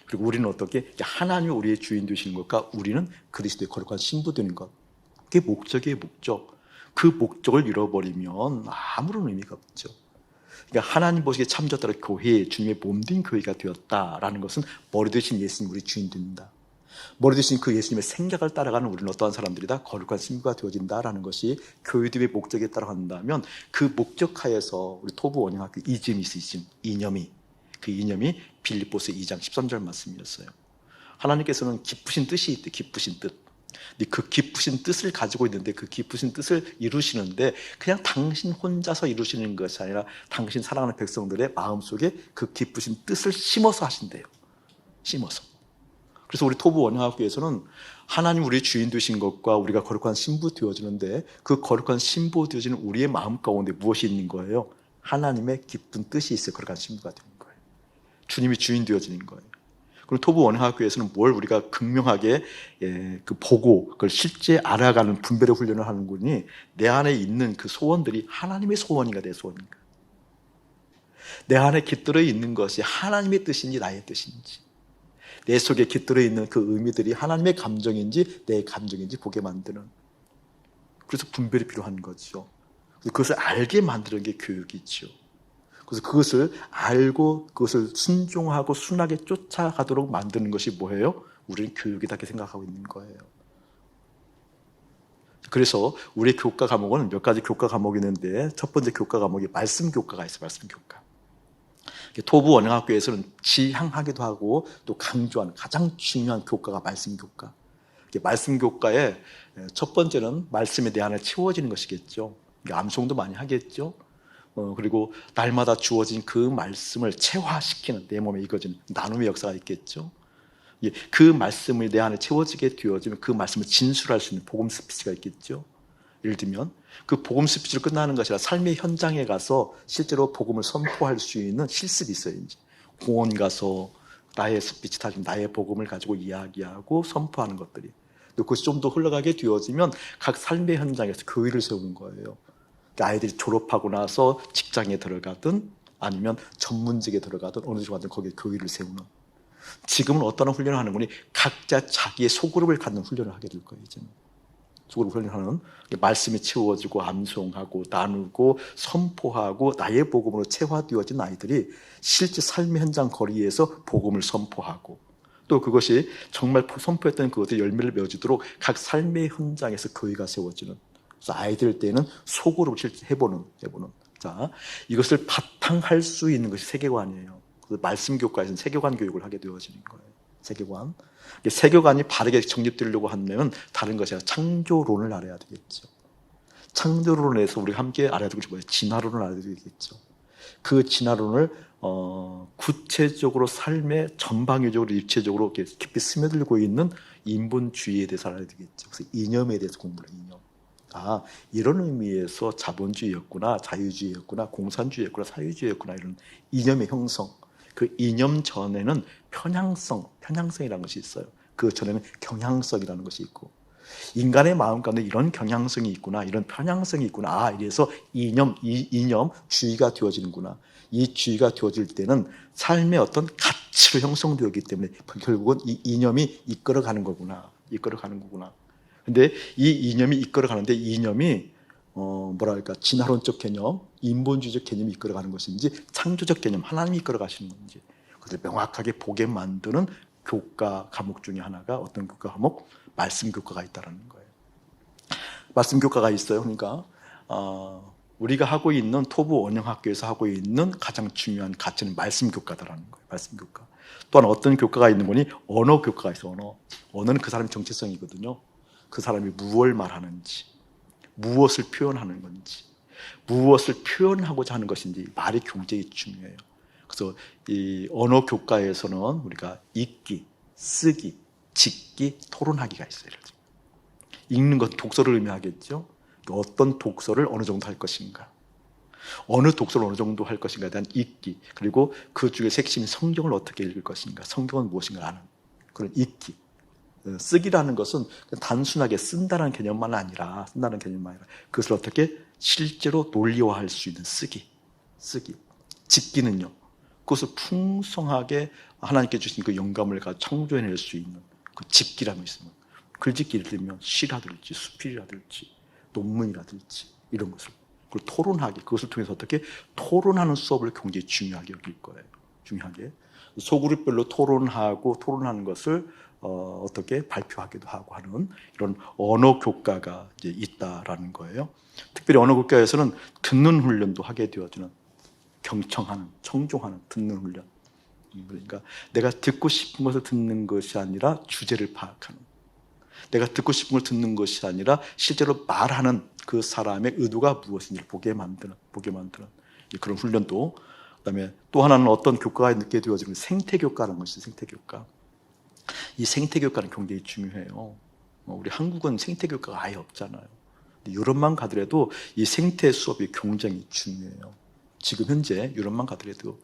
그리고 우리는 어떻게 하나님이 우리의 주인 되시는 것과 우리는 그리스도의 거룩한 신부 되는 것, 그게 목적이에요. 목적. 그 목적을 잃어버리면 아무런 의미가 없죠. 그러니까 하나님 보시기에 참졌다라 교회, 주님의 몸된 교회가 되었다라는 것은 머리 되신 예수님 우리 주인 됩니다. 머리 되신 그 예수님의 생각을 따라가는 우리는 어떠한 사람들이다? 거룩한 신부가 되어진다라는 것이 교회들의 목적에 따라간다면, 그 목적 하에서 우리 토부 원형학교 이즘이 있으신 이념이 빌립보서 2장 13절 말씀이었어요. 하나님께서는 기쁘신 뜻이 있대. 기쁘신 뜻. 그 기쁘신 뜻을 가지고 있는데 그 기쁘신 뜻을 이루시는데 그냥 당신 혼자서 이루시는 것이 아니라 당신 사랑하는 백성들의 마음속에 그 기쁘신 뜻을 심어서 하신대요. 심어서. 그래서 우리 토부 원형학교에서는 하나님 우리의 주인 되신 것과 우리가 거룩한 신부 되어지는데, 그 거룩한 신부 되어지는 우리의 마음 가운데 무엇이 있는 거예요? 하나님의 기쁜 뜻이 있어요. 거룩한 신부가 되는 거예요. 주님이 주인 되어지는 거예요. 그리고 토부 원형학교에서는 뭘 우리가 극명하게 보고 그걸 실제 알아가는 분별의 훈련을 하는 거니, 내 안에 있는 그 소원들이 하나님의 소원인가 내 소원인가, 내 안에 깃들어 있는 것이 하나님의 뜻인지 나의 뜻인지, 내 속에 깃들어 있는 그 의미들이 하나님의 감정인지 내 감정인지 보게 만드는, 그래서 분별이 필요한 거죠. 그것을 알게 만드는 게 교육이죠. 그래서 그것을 알고 그것을 순종하고 순하게 쫓아가도록 만드는 것이 뭐예요? 우리는 교육이다 이렇게 생각하고 있는 거예요. 그래서 우리 교과 과목은 몇 가지 교과 과목이 있는데 첫 번째 교과 과목이 말씀 교과가 있어요. 말씀 교과. 토부 원영학교에서는 지향하기도 하고 또 강조하는 가장 중요한 교과가 말씀 교과. 말씀 교과의 첫 번째는 말씀의 내 안에 채워지는 것이겠죠. 암송도 많이 하겠죠. 그리고 날마다 주어진 그 말씀을 체화시키는, 내 몸에 익어지는 나눔의 역사가 있겠죠. 그 말씀이 내 안에 채워지게 되어지면 그 말씀을 진술할 수 있는 복음 스피치가 있겠죠. 예를 들면 그 복음 스피치로 끝나는 것이 아니라 삶의 현장에 가서 실제로 복음을 선포할 수 있는 실습이 있어요. 이제 공원 가서 나의 스피치, 나의 복음을 가지고 이야기하고 선포하는 것들이, 그것이 좀 더 흘러가게 되어지면 각 삶의 현장에서 교회를 세우는 거예요. 아이들이 졸업하고 나서 직장에 들어가든 아니면 전문직에 들어가든 어느 쪽 가든 거기에 교회를 세우는. 지금은 어떤 훈련을 하는 거니 각자 자기의 소그룹을 갖는 훈련을 하게 될 거예요. 이제는 소그룹 훈련하는, 말씀이 채워지고 암송하고 나누고 선포하고 나의 복음으로 체화되어진 아이들이 실제 삶의 현장 거리에서 복음을 선포하고 또 그것이 정말 선포했던 그것의 열매를 맺어지도록 각 삶의 현장에서 교회가 세워지는. 그래서 아이들 때는 소그룹을 실제 해보는. 자, 이것을 바탕할 수 있는 것이 세계관이에요. 그래서 말씀 교과에서는 세계관 교육을 하게 되어지는 거예요. 세계관. 세계관이 바르게 정립되려고 하면 다른 것이 아니라 창조론을 알아야 되겠죠. 창조론에서 우리가 함께 알아야 될 것이 뭐예요? 진화론을 알아야 되겠죠. 그 진화론을 구체적으로 삶의 전방위적으로 입체적으로 깊이 스며들고 있는 인본주의에 대해서 알아야 되겠죠. 그래서 이념에 대해서 공부를 해요. 이념. 아, 이런 의미에서 자본주의였구나, 자유주의였구나, 공산주의였구나, 사회주의였구나, 이런 이념의 형성. 그 이념 전에는 편향성이라는 것이 있어요. 그 전에는 경향성이라는 것이 있고, 인간의 마음 가운데 이런 경향성이 있구나, 이런 편향성이 있구나. 아, 이래서 이념주의가 되어지는구나. 이 주의가 되어질 때는 삶의 어떤 가치로 형성되었기 때문에 결국은 이 이념이 이끌어가는 거구나. 근데 이 이념이 이끌어가는데 이 이념이 진화론적 개념, 인본주의적 개념이 이끌어가는 것인지 창조적 개념, 하나님이 이끌어가시는 건지, 그것을 명확하게 보게 만드는 교과 과목 중에 하나가 어떤 교과 과목? 말씀 교과가 있다는 거예요. 말씀 교과가 있어요. 그러니까 우리가 하고 있는 토부 원영학교에서 하고 있는 가장 중요한 가치는 말씀 교과다라는 거예요. 말씀 교과. 또한 어떤 교과가 있는 거니? 언어 교과가 있어요. 언어는 그 사람의 정체성이거든요. 그 사람이 무엇을 말하는지, 무엇을 표현하는 건지, 무엇을 표현하고자 하는 것인지, 말이 굉장히 중요해요. 그래서 이 언어 교과에서는 우리가 읽기, 쓰기, 짓기, 토론하기가 있어요. 읽는 것, 독서를 의미하겠죠. 어떤 독서를 어느 정도 할 것인가, 어느 독서를 어느 정도 할 것인가에 대한 읽기, 그리고 그 중에 핵심인 성경을 어떻게 읽을 것인가, 성경은 무엇인가 아는 그런 읽기. 쓰기라는 것은 단순하게 쓴다는 개념만 아니라 그것을 어떻게 실제로 논리화할 수 있는 쓰기. 짓기는요, 그것을 풍성하게 하나님께 주신 그 영감을 가지고 창조해낼 수 있는 그 짓기라는 것이 있습니다. 글짓기를 들면 시라든지 수필이라든지 논문이라든지 이런 것을, 그리고 토론하기, 그것을 통해서 어떻게 토론하는 수업을 굉장히 중요하게 여길 거예요. 중요하게 소그룹별로 토론하는 것을 어떻게 발표하기도 하고 하는 이런 언어 교과가 이제 있다라는 거예요. 특별히 언어 교과에서는 듣는 훈련도 하게 되어지는, 경청하는, 청종하는, 듣는 훈련. 그러니까 내가 듣고 싶은 것을 듣는 것이 아니라 주제를 파악하는, 내가 듣고 싶은 걸 듣는 것이 아니라 실제로 말하는 그 사람의 의도가 무엇인지를 보게 만드는 그런 훈련도. 그다음에 또 하나는 어떤 교과가 있게 되어지는 생태교과라는 것이 생태교과. 이 생태교과는 굉장히 중요해요. 우리 한국은 생태교과가 아예 없잖아요. 유럽만 가더라도 이 생태 수업이 굉장히 중요해요. 지금 현재 유럽만 가더라도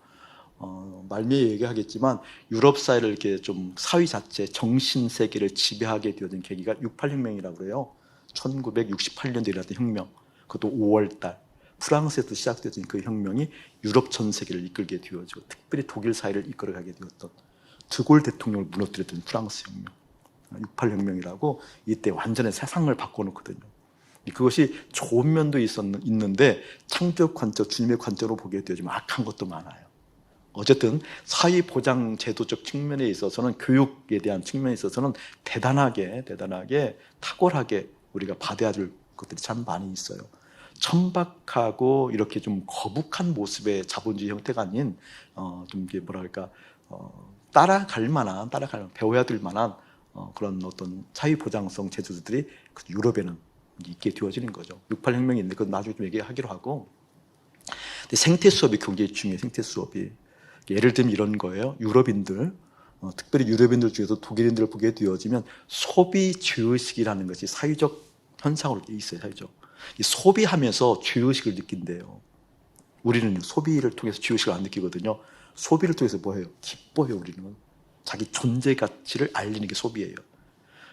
말미에 얘기하겠지만 유럽 사회를 이렇게 좀 사회 자체 정신 세계를 지배하게 되어진 계기가 68혁명이라고 그래요. 1968년도에 일어났던 혁명. 그것도 5월달 프랑스에서 시작되어진 그 혁명이 유럽 전 세계를 이끌게 되어지고 특별히 독일 사회를 이끌어가게 되었던 드골 대통령을 무너뜨렸던 프랑스 혁명, 68혁명이라고 이때 완전히 세상을 바꿔놓거든요. 그것이 좋은 면도 있는데 창조적 관점, 주님의 관점으로 보게 되지만 악한 것도 많아요. 어쨌든 사회보장 제도적 측면에 있어서는, 교육에 대한 측면에 있어서는 대단하게 탁월하게 우리가 받아야 될 것들이 참 많이 있어요. 천박하고 이렇게 좀 거북한 모습의 자본주의 형태가 아닌 좀 이게 뭐랄까 따라갈 만한 배워야 될 만한 그런 어떤 사회 보장성 제도들이 유럽에는 있게 되어지는 거죠. 68혁명이 있는데 그건 나중에 좀 얘기하기로 하고. 근데 생태 수업이 굉장히 중요해요. 생태 수업이. 예를 들면 이런 거예요. 유럽인들, 특별히 유럽인들 중에서 독일인들을 보게 되어지면 소비 죄의식이라는 것이 사회적 현상으로 돼 있어요. 사회적. 이 소비하면서 죄의식을 느낀대요. 우리는 소비를 통해서 죄의식을 안 느끼거든요. 소비를 통해서 뭐 해요? 기뻐요. 우리는. 자기 존재 가치를 알리는 게 소비예요.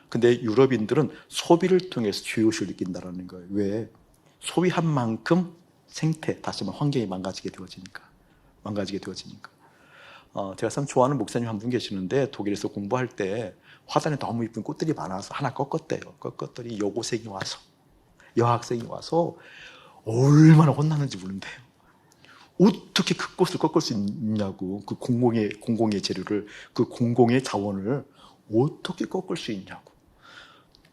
근데 유럽인들은 소비를 통해서 죄의식을 느낀다는 거예요. 왜? 소비한 만큼 생태, 다시 말하면 환경이 망가지게 되어지니까. 제가 참 좋아하는 목사님 한 분 계시는데 독일에서 공부할 때 화단에 너무 이쁜 꽃들이 많아서 하나 꺾었대요. 꺾었더니 여학생이 와서 얼마나 혼났는지 모른대요. 어떻게 그 꽃을 꺾을 수 있냐고. 그 공공의 재료를, 그 공공의 자원을 어떻게 꺾을 수 있냐고.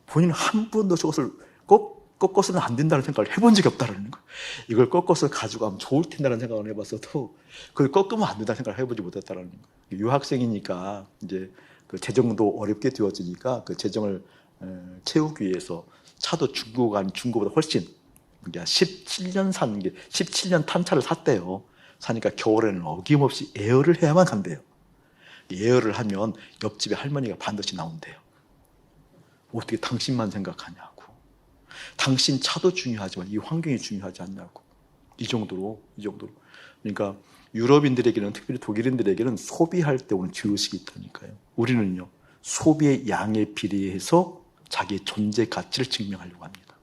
본인은 한 번도 저것을 꺾어서는 안 된다는 생각을 해본 적이 없다는 거예요. 이걸 꺾어서 가지고 가면 좋을 텐다는 생각을 해봤어도 그걸 꺾으면 안 된다는 생각을 해보지 못했다는 거예요. 유학생이니까 이제 그 재정도 어렵게 되어지니까 그 재정을 채우기 위해서 차도 중고보다 훨씬 17년 탄 차를 샀대요. 사니까 겨울에는 어김없이 에어를 해야만 간대요. 에어를 하면 옆집에 할머니가 반드시 나온대요. 어떻게 당신만 생각하냐고. 당신 차도 중요하지만 이 환경이 중요하지 않냐고. 이 정도로. 그러니까 유럽인들에게는, 특별히 독일인들에게는 소비할 때 오는 죄의식이 있다니까요. 우리는요, 소비의 양에 비례해서 자기의 존재 가치를 증명하려고 합니다.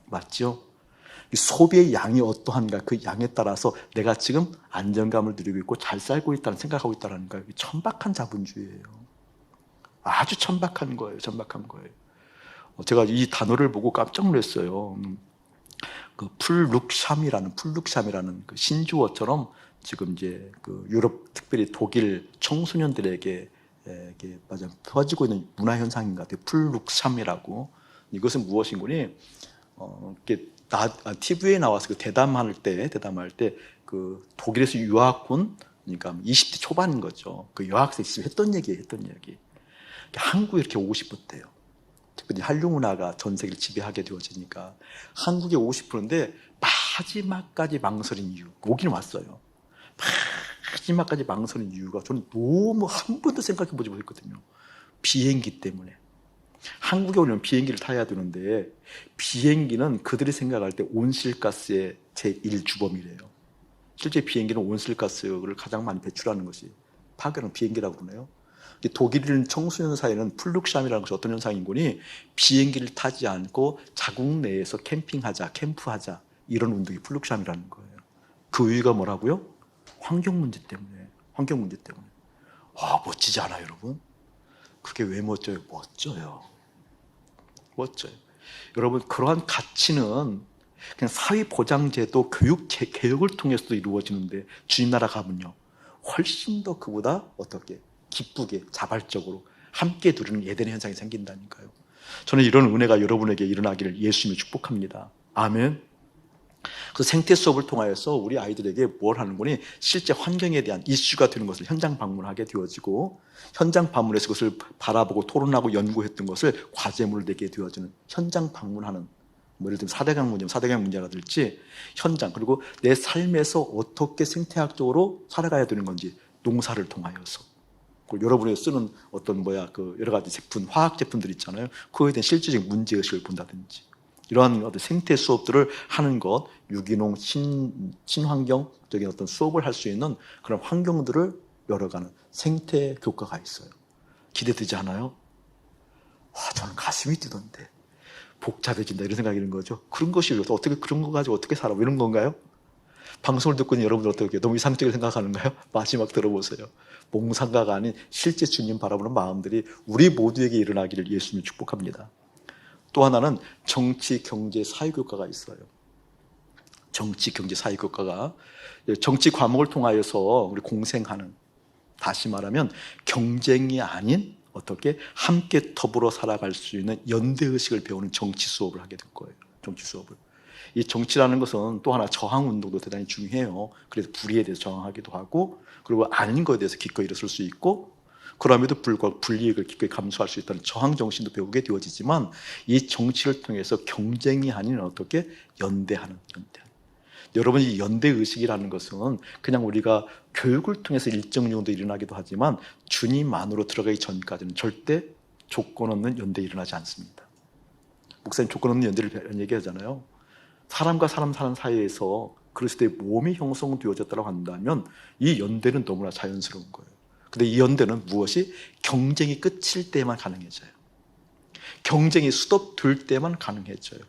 맞죠? 소비의 양이 어떠한가, 그 양에 따라서 내가 지금 안정감을 누리고 있고 잘 살고 있다는 생각하고 있다는 거예요. 천박한 자본주의예요. 아주 천박한 거예요. 제가 이 단어를 보고 깜짝 놀랐어요. 그 풀룩샴이라는 그 신주어처럼 지금 이제 그 유럽, 특별히 독일 청소년들에게 퍼지고 있는 문화 현상인 것 같아요. 풀룩샴이라고. 이것은 무엇인 거니? TV에 나와서 그 대담할 때 그 독일에서 유학 온, 그러니까 20대 초반인 거죠. 그 여학생이 했던 얘기. 한국에 이렇게 오고 싶었대요. 특별히 한류 문화가 전 세계를 지배하게 되어지니까 한국에 오고 싶었는데 마지막까지 망설인 이유. 오긴 왔어요. 마지막까지 망설인 이유가 저는 너무 한 번도 생각해 보지 못했거든요. 비행기 때문에. 한국에 오면 비행기를 타야 되는데 비행기는 그들이 생각할 때 온실가스의 제1주범이래요. 실제 비행기는 온실가스를 가장 많이 배출하는 것이 파견은 비행기라고 그러네요. 독일 청소년 사이에는 풀룩샴이라는 것이 어떤 현상인 거니, 비행기를 타지 않고 자국 내에서 캠프하자 이런 운동이 풀룩샴이라는 거예요. 그 이유가 뭐라고요? 환경 문제 때문에. 와, 멋지지 않아요, 여러분? 그게 왜 멋져요? 멋져요. 여러분, 그러한 가치는 그냥 사회보장제도 개혁을 통해서도 이루어지는데 주님 나라 가면요, 훨씬 더 그보다 어떻게 기쁘게 자발적으로 함께 누리는 에덴의 현상이 생긴다니까요. 저는 이런 은혜가 여러분에게 일어나기를 예수님이 축복합니다. 아멘. 그 생태 수업을 통하여서 우리 아이들에게 뭘 하는 거니, 실제 환경에 대한 이슈가 되는 것을 현장 방문하게 되어지고, 현장 방문해서 그것을 바라보고 토론하고 연구했던 것을 과제물을 내게 되어지는 현장 방문하는, 예를 들면 4대강 문제가 될지 현장, 그리고 내 삶에서 어떻게 생태학적으로 살아가야 되는 건지 농사를 통하여서, 여러분이 쓰는 어떤 여러 가지 제품, 화학 제품들 있잖아요. 그거에 대한 실질적인 문제의식을 본다든지, 이러한 어떤 생태 수업들을 하는 것, 유기농, 친환경적인 어떤 수업을 할 수 있는 그런 환경들을 열어가는 생태 교과가 있어요. 기대되지 않아요? 저는 가슴이 뛰던데. 복잡해진다, 이런 생각이 드는 거죠. 그런 것이 어떻게, 그런 거 가지고 어떻게 살아? 이런 건가요? 방송을 듣고 있는 여러분들 어떻게, 너무 이상적으로 생각하는가요? 마지막 들어보세요. 몽상가가 아닌 실제 주님 바라보는 마음들이 우리 모두에게 일어나기를 예수님이 축복합니다. 또 하나는 정치, 경제, 사회교과가 있어요. 정치, 경제, 사회교과가 정치 과목을 통하여서 우리 공생하는, 다시 말하면 경쟁이 아닌 어떻게 함께 더불어 살아갈 수 있는 연대의식을 배우는 정치 수업을 하게 될 거예요. 정치 수업을. 이 정치라는 것은 또 하나 저항운동도 대단히 중요해요. 그래서 불의에 대해서 저항하기도 하고, 그리고 아닌 것에 대해서 기꺼이 일어설 수 있고, 그럼에도 불구하고 불이익을 기꺼이 감수할 수 있다는 저항 정신도 배우게 되어지지만, 이 정치를 통해서 경쟁이 아닌 어떻게 연대하는. 여러분, 이 연대의식이라는 것은 그냥 우리가 교육을 통해서 일정 정도 일어나기도 하지만 주님 안으로 들어가기 전까지는 절대 조건 없는 연대가 일어나지 않습니다. 목사님 조건 없는 연대를 얘기하잖아요. 사람과 사람 사는 사이에서 그랬을 때 몸이 형성되어졌다고 한다면 이 연대는 너무나 자연스러운 거예요. 근데 이 연대는 무엇이? 경쟁이 끝일 때만 가능해져요. 경쟁이 수덥될 때만 가능해져요.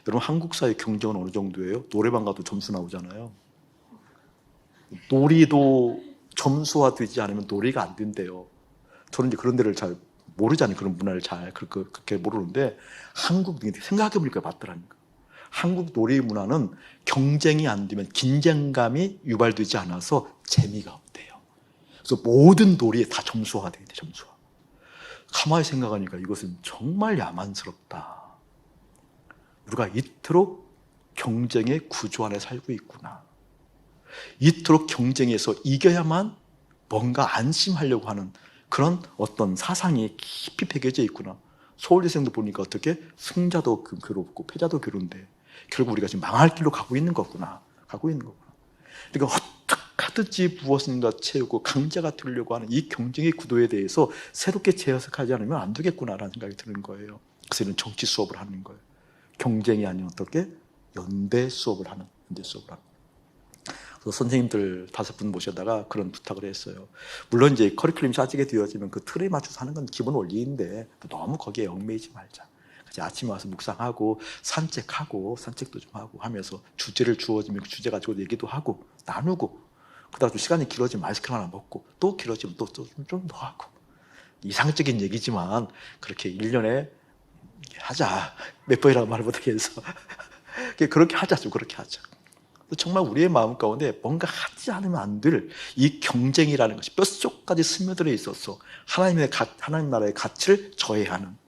여러분, 한국 사회 경쟁은 어느 정도예요? 노래방 가도 점수 나오잖아요. 놀이도 점수화되지 않으면 놀이가 안 된대요. 저는 이제 그런 데를 잘 모르잖아요. 그런 문화를 잘 그렇게 모르는데, 한국 생각해보니까 맞더라니까. 한국 놀이 문화는 경쟁이 안 되면 긴장감이 유발되지 않아서 재미가 없대요. 그래서 모든 놀이에 다 점수화가 돼야 돼, 점수화. 가만히 생각하니까 이것은 정말 야만스럽다. 우리가 이토록 경쟁의 구조 안에 살고 있구나. 이토록 경쟁에서 이겨야만 뭔가 안심하려고 하는 그런 어떤 사상이 깊이 배겨져 있구나. 서울대생도 보니까 어떻게 승자도 괴롭고 패자도 괴로운데 결국 우리가 지금 망할 길로 가고 있는 거구나. 그러니까 어떻게 하든지 무엇인가 채우고 강자가 되려고 하는 이 경쟁의 구도에 대해서 새롭게 재해석하지 않으면 안 되겠구나라는 생각이 드는 거예요. 그래서 이런 정치 수업을 하는 거예요. 경쟁이 아닌 어떻게 연대 수업을 하는. 그래서 선생님들 5분 모셔다가 그런 부탁을 했어요. 물론 이제 커리큘럼이 짜지게 되어지면 그 틀에 맞춰서 하는 건 기본 원리인데 너무 거기에 얽매이지 말자. 아침에 와서 묵상하고 산책도 좀 하고 하면서 주제를 주어지면 그 주제 가지고 얘기도 하고 나누고, 그다가 좀 시간이 길어지면 아이스크림 하나 먹고 또 길어지면 또 좀 더 하고. 이상적인 얘기지만 그렇게 1년에 하자. 몇 번이라고 말을 못하겠어. 그렇게 하자. 정말 우리의 마음 가운데 뭔가 하지 않으면 안 될 이 경쟁이라는 것이 뼛속까지 스며들어 있어서 하나님 나라의 가치를 저해하는.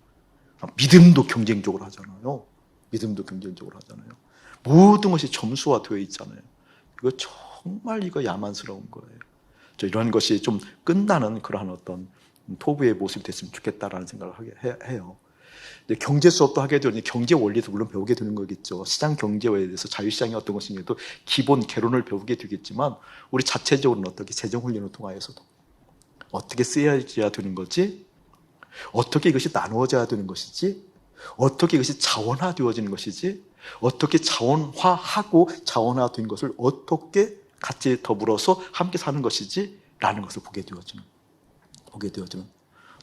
믿음도 경쟁적으로 하잖아요. 모든 것이 점수화되어 있잖아요. 이거 야만스러운 거예요. 이런 것이 좀 끝나는 그러한 어떤 토부의 모습이 됐으면 좋겠다라는 생각을 해요. 경제 수업도 하게 되니 경제 원리도 물론 배우게 되는 거겠죠. 시장 경제에 대해서 자유시장이 어떤 것인가도 기본 개론을 배우게 되겠지만, 우리 자체적으로는 어떻게 재정 훈련을 통하여서도 어떻게 쓰여야 되는 거지, 어떻게 이것이 나누어져야 되는 것이지, 어떻게 이것이 자원화되어지는 것이지, 어떻게 자원화하고 자원화된 것을 어떻게 같이 더불어서 함께 사는 것이지 라는 것을 보게 되어지는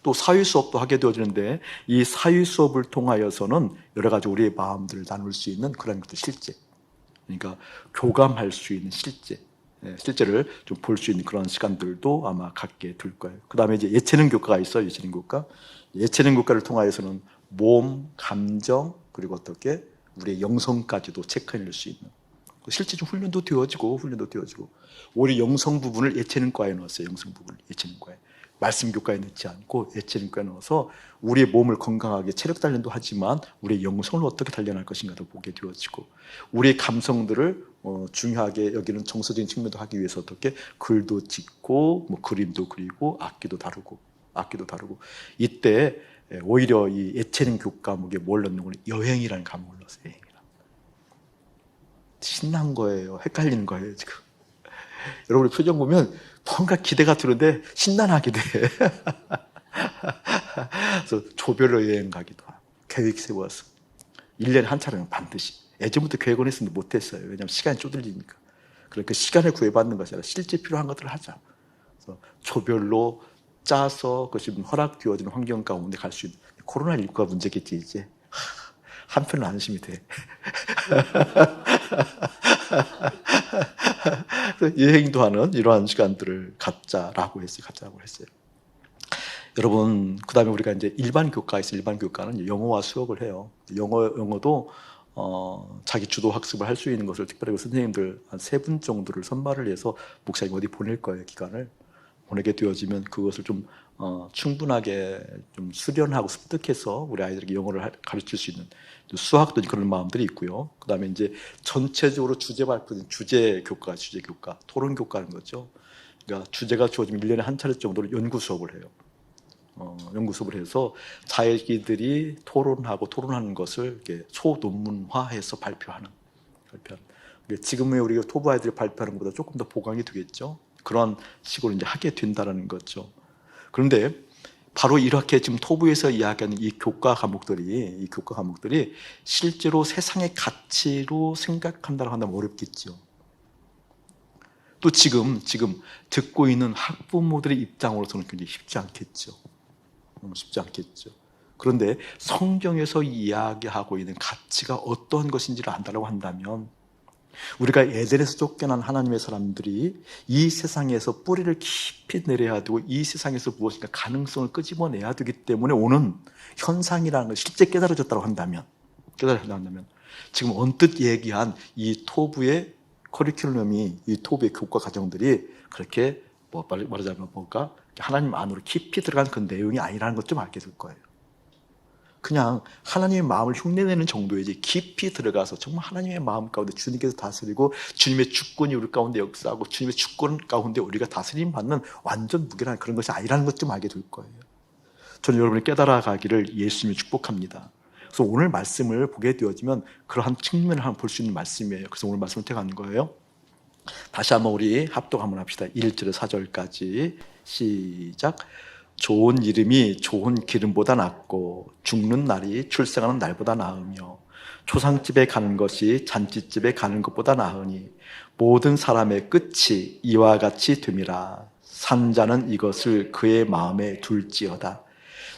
또 사회 수업도 하게 되어지는데, 이 사회 수업을 통하여서는 여러 가지 우리의 마음들을 나눌 수 있는 그런 것들, 실제, 그러니까 교감할 수 있는 실제를 좀 볼 수 있는 그런 시간들도 아마 갖게 될 거예요. 그 다음에 이제 예체능 교과가 있어요. 예체능 교과를 통하여서는 몸, 감정, 그리고 어떻게 우리의 영성까지도 체크해낼 수 있는, 실제 좀 훈련도 되어지고 오히려 영성 부분을 예체능과에 넣었어요. 예체능과에. 말씀 교과에 넣지 않고 예체능과에 넣어서 우리의 몸을 건강하게 체력 단련도 하지만 우리의 영성을 어떻게 단련할 것인가도 보게 되어지고, 우리의 감성들을 중요하게 여기는 정서적인 측면도 하기 위해서 어떻게 글도 짓고 그림도 그리고 악기도 다루고 이때 오히려 이 예체능 교과목에 뭘 넣는 거는 여행이라는 과목을 넣었어요. 신난 거예요. 헷갈리는 거예요, 지금. 여러분의 표정 보면 뭔가 기대가 드는데 신난하게 돼. 그래서 조별로 여행 가기도 하고, 계획 세워서 1년에 한 차례는 반드시. 예전부터 계획은 했었는데 못했어요. 왜냐하면 시간이 쪼들리니까. 그러니까 시간을 구애받는 것이 아니라 실제 필요한 것들을 하자. 그래서 조별로 짜서 그것이 허락되어지는 환경 가운데 갈 수 있는. 코로나19가 문제겠지, 이제. 한편은 안심이 돼. 여행도 하는 이러한 시간들을 갖자라고 했어요. 여러분, 그 다음에 우리가 이제 일반 교과는 영어와 수업을 해요. 영어도 자기 주도 학습을 할 수 있는 것을 특별히 선생님들 한 3분 정도를 선발을 해서 목사님 어디 보낼 거예요, 기간을. 보내게 되어지면 그것을 좀 충분하게 좀 수련하고 습득해서 우리 아이들에게 영어를 가르칠 수 있는, 수학도 그런 마음들이 있고요. 그 다음에 이제 전체적으로 주제 발표, 주제 교과, 토론 교과는 거죠. 그러니까 주제가 주어지면 1년에 한 차례 정도로 연구 수업을 해요. 연구 수업을 해서 자기들이 토론하는 것을 이렇게 소논문화해서 발표하는. 지금의 우리가 토부 아이들이 발표하는 것보다 조금 더 보강이 되겠죠. 그런 식으로 이제 하게 된다는 거죠. 그런데 바로 이렇게 지금 토부에서 이야기하는 이 교과 과목들이 실제로 세상의 가치로 생각한다고 한다면 어렵겠죠. 또 지금 듣고 있는 학부모들의 입장으로서는 굉장히 쉽지 않겠죠. 쉽지 않겠죠. 그런데 성경에서 이야기하고 있는 가치가 어떠한 것인지를 안다고 한다면, 우리가 에덴에서 쫓겨난 하나님의 사람들이 이 세상에서 뿌리를 깊이 내려야 되고 이 세상에서 무엇인가 가능성을 끄집어내야 되기 때문에 오는 현상이라는 걸 실제 깨달아졌다고 한다면, 지금 언뜻 얘기한 이 토부의 커리큘럼이, 이 토부의 교과 과정들이 그렇게 말하자면 뭔가 하나님 안으로 깊이 들어간 그 내용이 아니라는 것 좀 알게 될 거예요. 그냥 하나님의 마음을 흉내내는 정도이지 깊이 들어가서 정말 하나님의 마음 가운데 주님께서 다스리고 주님의 주권이 우리 가운데 역사하고 주님의 주권 가운데 우리가 다스림 받는 완전 무결한 그런 것이 아니라는 것 좀 알게 될 거예요. 저는 여러분이 깨달아가기를 예수님이 축복합니다. 그래서 오늘 말씀을 보게 되어지면 그러한 측면을 한번 볼 수 있는 말씀이에요. 그래서 오늘 말씀을 택하는 거예요. 다시 한번 우리 합독 한번 합시다. 1절에서 4절까지 시작. 좋은 이름이 좋은 기름보다 낫고 죽는 날이 출생하는 날보다 나으며 초상집에 가는 것이 잔치집에 가는 것보다 나으니 모든 사람의 끝이 이와 같이 됨이라. 산자는 이것을 그의 마음에 둘지어다.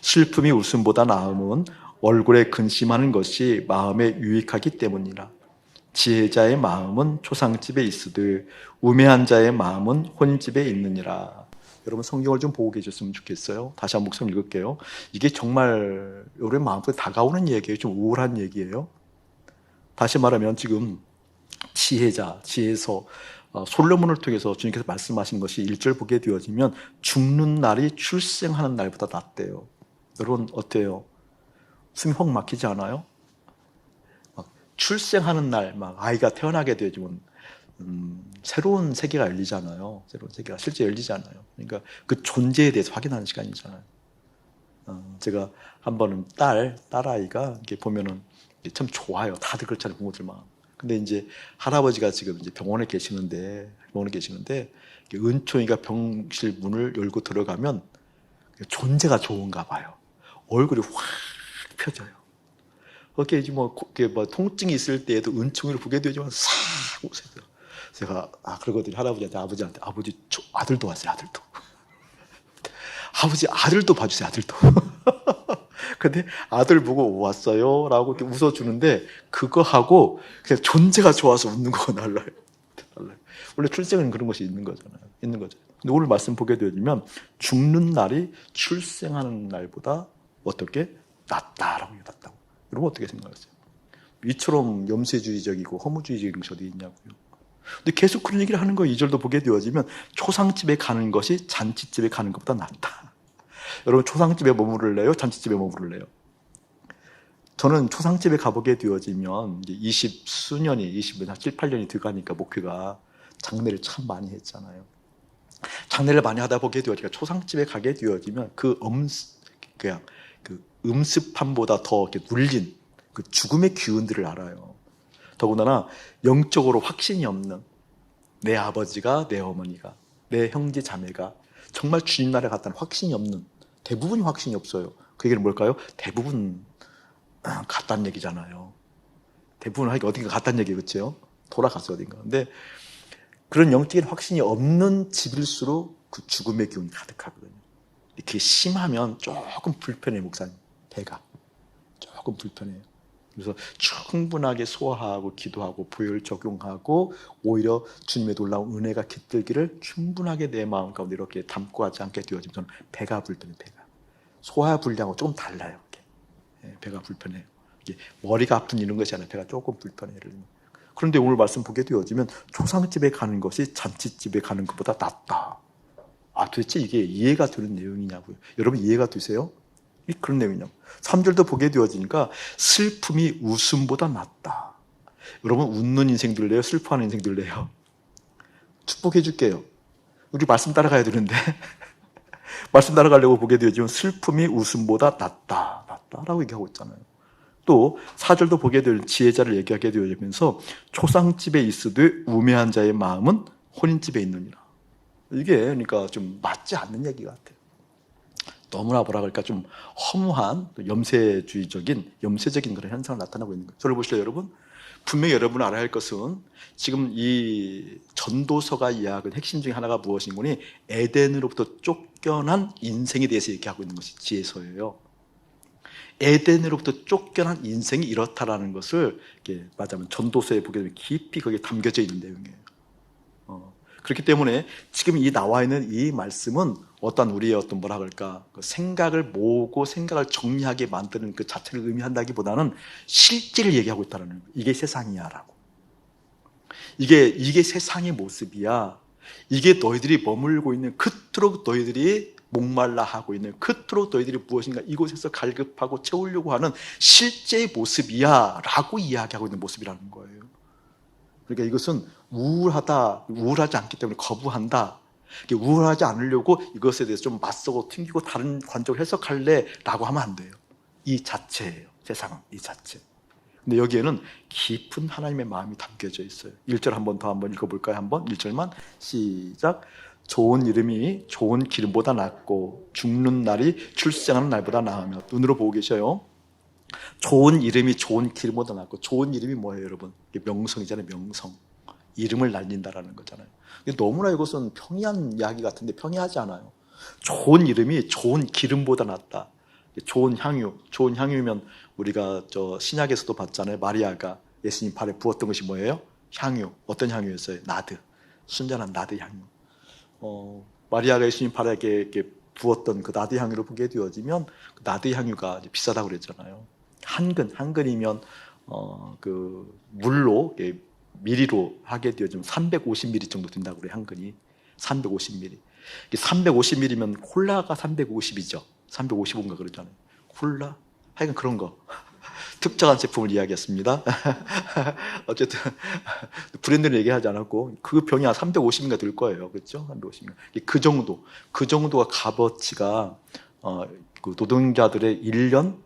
슬픔이 웃음보다 나음은 얼굴에 근심하는 것이 마음에 유익하기 때문이라. 지혜자의 마음은 초상집에 있으되 우매한 자의 마음은 혼집에 있느니라. 여러분 성경을 좀 보고 계셨으면 좋겠어요. 다시 한번 목소리 읽을게요. 이게 정말 우리 마음속에 다가오는 얘기예요. 좀 우울한 얘기예요. 다시 말하면 지금 지혜서 솔로몬을 통해서 주님께서 말씀하신 것이 1절 보게 되어지면 죽는 날이 출생하는 날보다 낫대요. 여러분 어때요? 숨이 확 막히지 않아요? 출생하는 날, 아이가 태어나게 되지면 새로운 세계가 열리잖아요. 새로운 세계가 실제 열리잖아요. 그러니까 그 존재에 대해서 확인하는 시간이잖아요. 제가 한 번은 딸아이가 이렇게 보면은 참 좋아요. 다들 그렇잖아요, 부모들만. 근데 이제 할아버지가 지금 이제 병원에 계시는데 은총이가 병실 문을 열고 들어가면 존재가 좋은가 봐요. 얼굴이 확 펴져요. 그렇게 이제 뭐 통증이 있을 때에도 은총이를 보게 되지만 싹 웃어요. 제가 그러거든요. 할아버지한테, 아버지 아들도 왔어요. 아버지 아들도 봐주세요. 아들도. 근데 아들 보고 왔어요 라고 이렇게 웃어주는데 그거하고 그냥 존재가 좋아서 웃는 거가 달라요. 원래 출생은 그런 것이 있는 거죠. 근데 오늘 말씀 보게 되면 죽는 날이 출생하는 날보다 어떻게 낫다라고. 여러분 어떻게 생각하세요? 이처럼 염세주의적이고 허무주의적인 것이 어디 있냐고요. 근데 계속 그런 얘기를 하는 거예요. 2절도 보게 되어지면 초상집에 가는 것이 잔치집에 가는 것보다 낫다. 여러분 초상집에 머무를래요? 잔치집에 머무를래요? 저는 초상집에 가보게 되어지면 이제 7, 8년이 들어가니까 목회가 장례를 참 많이 했잖아요. 장례를 많이 하다 보게 되어지니까 초상집에 가게 되어지면 그 음습함보다 더 이렇게 눌린 그 죽음의 기운들을 알아요. 더군다나 영적으로 확신이 없는 내 아버지가, 내 어머니가, 내 형제 자매가 정말 주님 나라에 갔다는 확신이 없는, 대부분이 확신이 없어요. 그 얘기는 뭘까요? 대부분 갔다는 얘기잖아요. 대부분 어딘가 갔다는 얘기, 그렇죠? 돌아갔어요 어딘가. 근데 그런 영적인 확신이 없는 집일수록 그 죽음의 기운이 가득하거든요. 그게 심하면 조금 불편해요. 목사님 배가 조금 불편해요. 그래서 충분하게 소화하고 기도하고 부혈 적용하고 오히려 주님의 놀라운 은혜가 깃들기를 충분하게 내 마음 가운데 이렇게 담고 하지 않게 되어지면 저는 배가 불편해요. 소화 불량하고 조금 달라요. 배가 불편해요. 머리가 아픈 이런 것이 아니라 배가 조금 불편해요. 그런데 오늘 말씀 보게 되어지면 초상집에 가는 것이 잔치집에 가는 것보다 낫다. 도대체 이게 이해가 되는 내용이냐고요. 여러분 이해가 되세요? 그런 내용이냐고. 3절도 보게 되어지니까 슬픔이 웃음보다 낫다. 여러분 웃는 인생 들래요? 슬퍼하는 인생 들래요? 축복해 줄게요. 우리 말씀 따라가야 되는데 말씀 따라가려고 보게 되어지면 슬픔이 웃음보다 낫다라고 얘기하고 있잖아요. 또 4절도 보게 될 지혜자를 얘기하게 되어지면서 초상집에 있으되 우매한 자의 마음은 혼인집에 있느니라. 이게 그러니까 좀 맞지 않는 얘기 같아요. 너무나 뭐라 그럴까 좀 허무한 염세적인 그런 현상을 나타나고 있는 거예요. 저를 보시죠, 여러분. 분명히 여러분은 알아야 할 것은 지금 이 전도서가 이야기하는 핵심 중에 하나가 무엇인가니 에덴으로부터 쫓겨난 인생에 대해서 얘기하고 있는 것이 지혜서예요. 에덴으로부터 쫓겨난 인생이 이렇다라는 것을 말하자면 전도서에 보게 되면 깊이 거기에 담겨져 있는 내용이에요. 그렇기 때문에 지금 이 나와 있는 이 말씀은 어떤 우리의 어떤 뭐라 그럴까 그 생각을 모으고 생각을 정리하게 만드는 그 자체를 의미한다기보다는 실제를 얘기하고 있다는 거예요. 이게 세상이야라고. 이게 세상의 모습이야. 이게 너희들이 머물고 있는 그토록 너희들이 목말라 하고 있는 그토록 너희들이 무엇인가 이곳에서 갈급하고 채우려고 하는 실제의 모습이야 라고 이야기하고 있는 모습이라는 거예요. 그러니까 이것은 우울하지 않기 때문에 거부한다. 우울하지 않으려고 이것에 대해서 좀 맞서고 튕기고 다른 관점을 해석할래 라고 하면 안 돼요. 이 자체예요. 세상은 이 자체. 근데 여기에는 깊은 하나님의 마음이 담겨져 있어요. 1절 한번 읽어볼까요? 한번 1절만 시작. 좋은 이름이 좋은 기름보다 낫고 죽는 날이 출생하는 날보다 나으며. 눈으로 보고 계셔요. 좋은 이름이 좋은 기름보다 낫고. 좋은 이름이 뭐예요, 여러분? 명성이잖아요. 명성. 이름을 날린다라는 거잖아요. 너무나 이것은 평이한 이야기 같은데 평이하지 않아요. 좋은 이름이 좋은 기름보다 낫다. 좋은 향유면 우리가 신약에서도 봤잖아요. 마리아가 예수님 발에 부었던 것이 뭐예요? 향유. 어떤 향유였어요? 나드. 순전한 나드 향유. 마리아가 예수님 발에 이렇게 부었던 그 나드 향유를 보게 되어지면 그 나드 향유가 비싸다고 그랬잖아요. 한근이면 그 물로 미리로 하게 되어지면 350ml 정도 된다고 그래요. 한근이 350ml. 350ml면 콜라가 350이죠. 355인가 그러잖아요. 콜라? 하여간 그런 거. 특정한 제품을 이야기했습니다. 어쨌든 브랜드는 얘기하지 않았고 그 병이 한 350인가 될 거예요. 그렇죠? 350인가. 그 정도가 값어치가 그 노동자들의 1년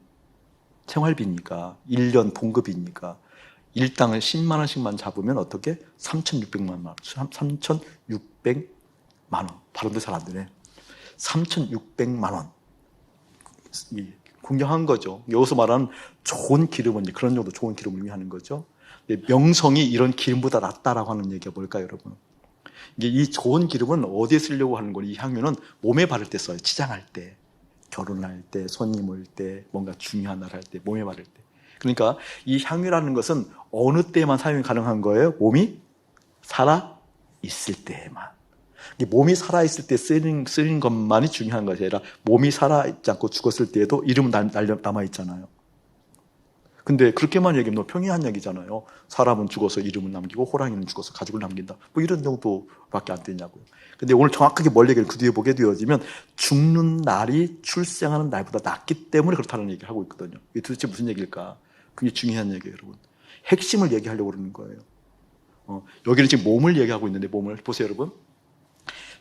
생활비니까 1년 봉급이니까 일당을 10만 원씩만 잡으면 어떻게? 3,600만 원. 3,600만 원. 발음도 잘 안 되네. 3,600만 원. 공정한 거죠. 여기서 말하는 좋은 기름은 그런 정도 좋은 기름을 의미하는 거죠. 명성이 이런 기름보다 낫다라고 하는 얘기가 뭘까요, 여러분? 이 좋은 기름은 어디에 쓰려고 하는 거니? 이 향유는 몸에 바를 때 써요. 치장할 때, 결혼할 때, 손님 올 때, 뭔가 중요한 날 할 때, 몸에 바를 때. 그러니까 이 향유라는 것은 어느 때만 사용이 가능한 거예요? 몸이 살아 있을 때에만. 몸이 살아 있을 때 쓰는 것만이 중요한 것이 아니라 몸이 살아 있지 않고 죽었을 때에도 이름은 남아 있잖아요. 근데 그렇게만 얘기하면 너무 평이한 얘기잖아요. 사람은 죽어서 이름을 남기고 호랑이는 죽어서 가죽을 남긴다. 뭐 이런 정도밖에 안 되냐고요. 근데 오늘 정확하게 뭘 얘기를 그 뒤에 보게 되어지면 죽는 날이 출생하는 날보다 낫기 때문에 그렇다는 얘기를 하고 있거든요. 이게 도대체 무슨 얘기일까? 그게 중요한 얘기예요, 여러분. 핵심을 얘기하려고 그러는 거예요. 여기는 지금 몸을 얘기하고 있는데 몸을 보세요, 여러분.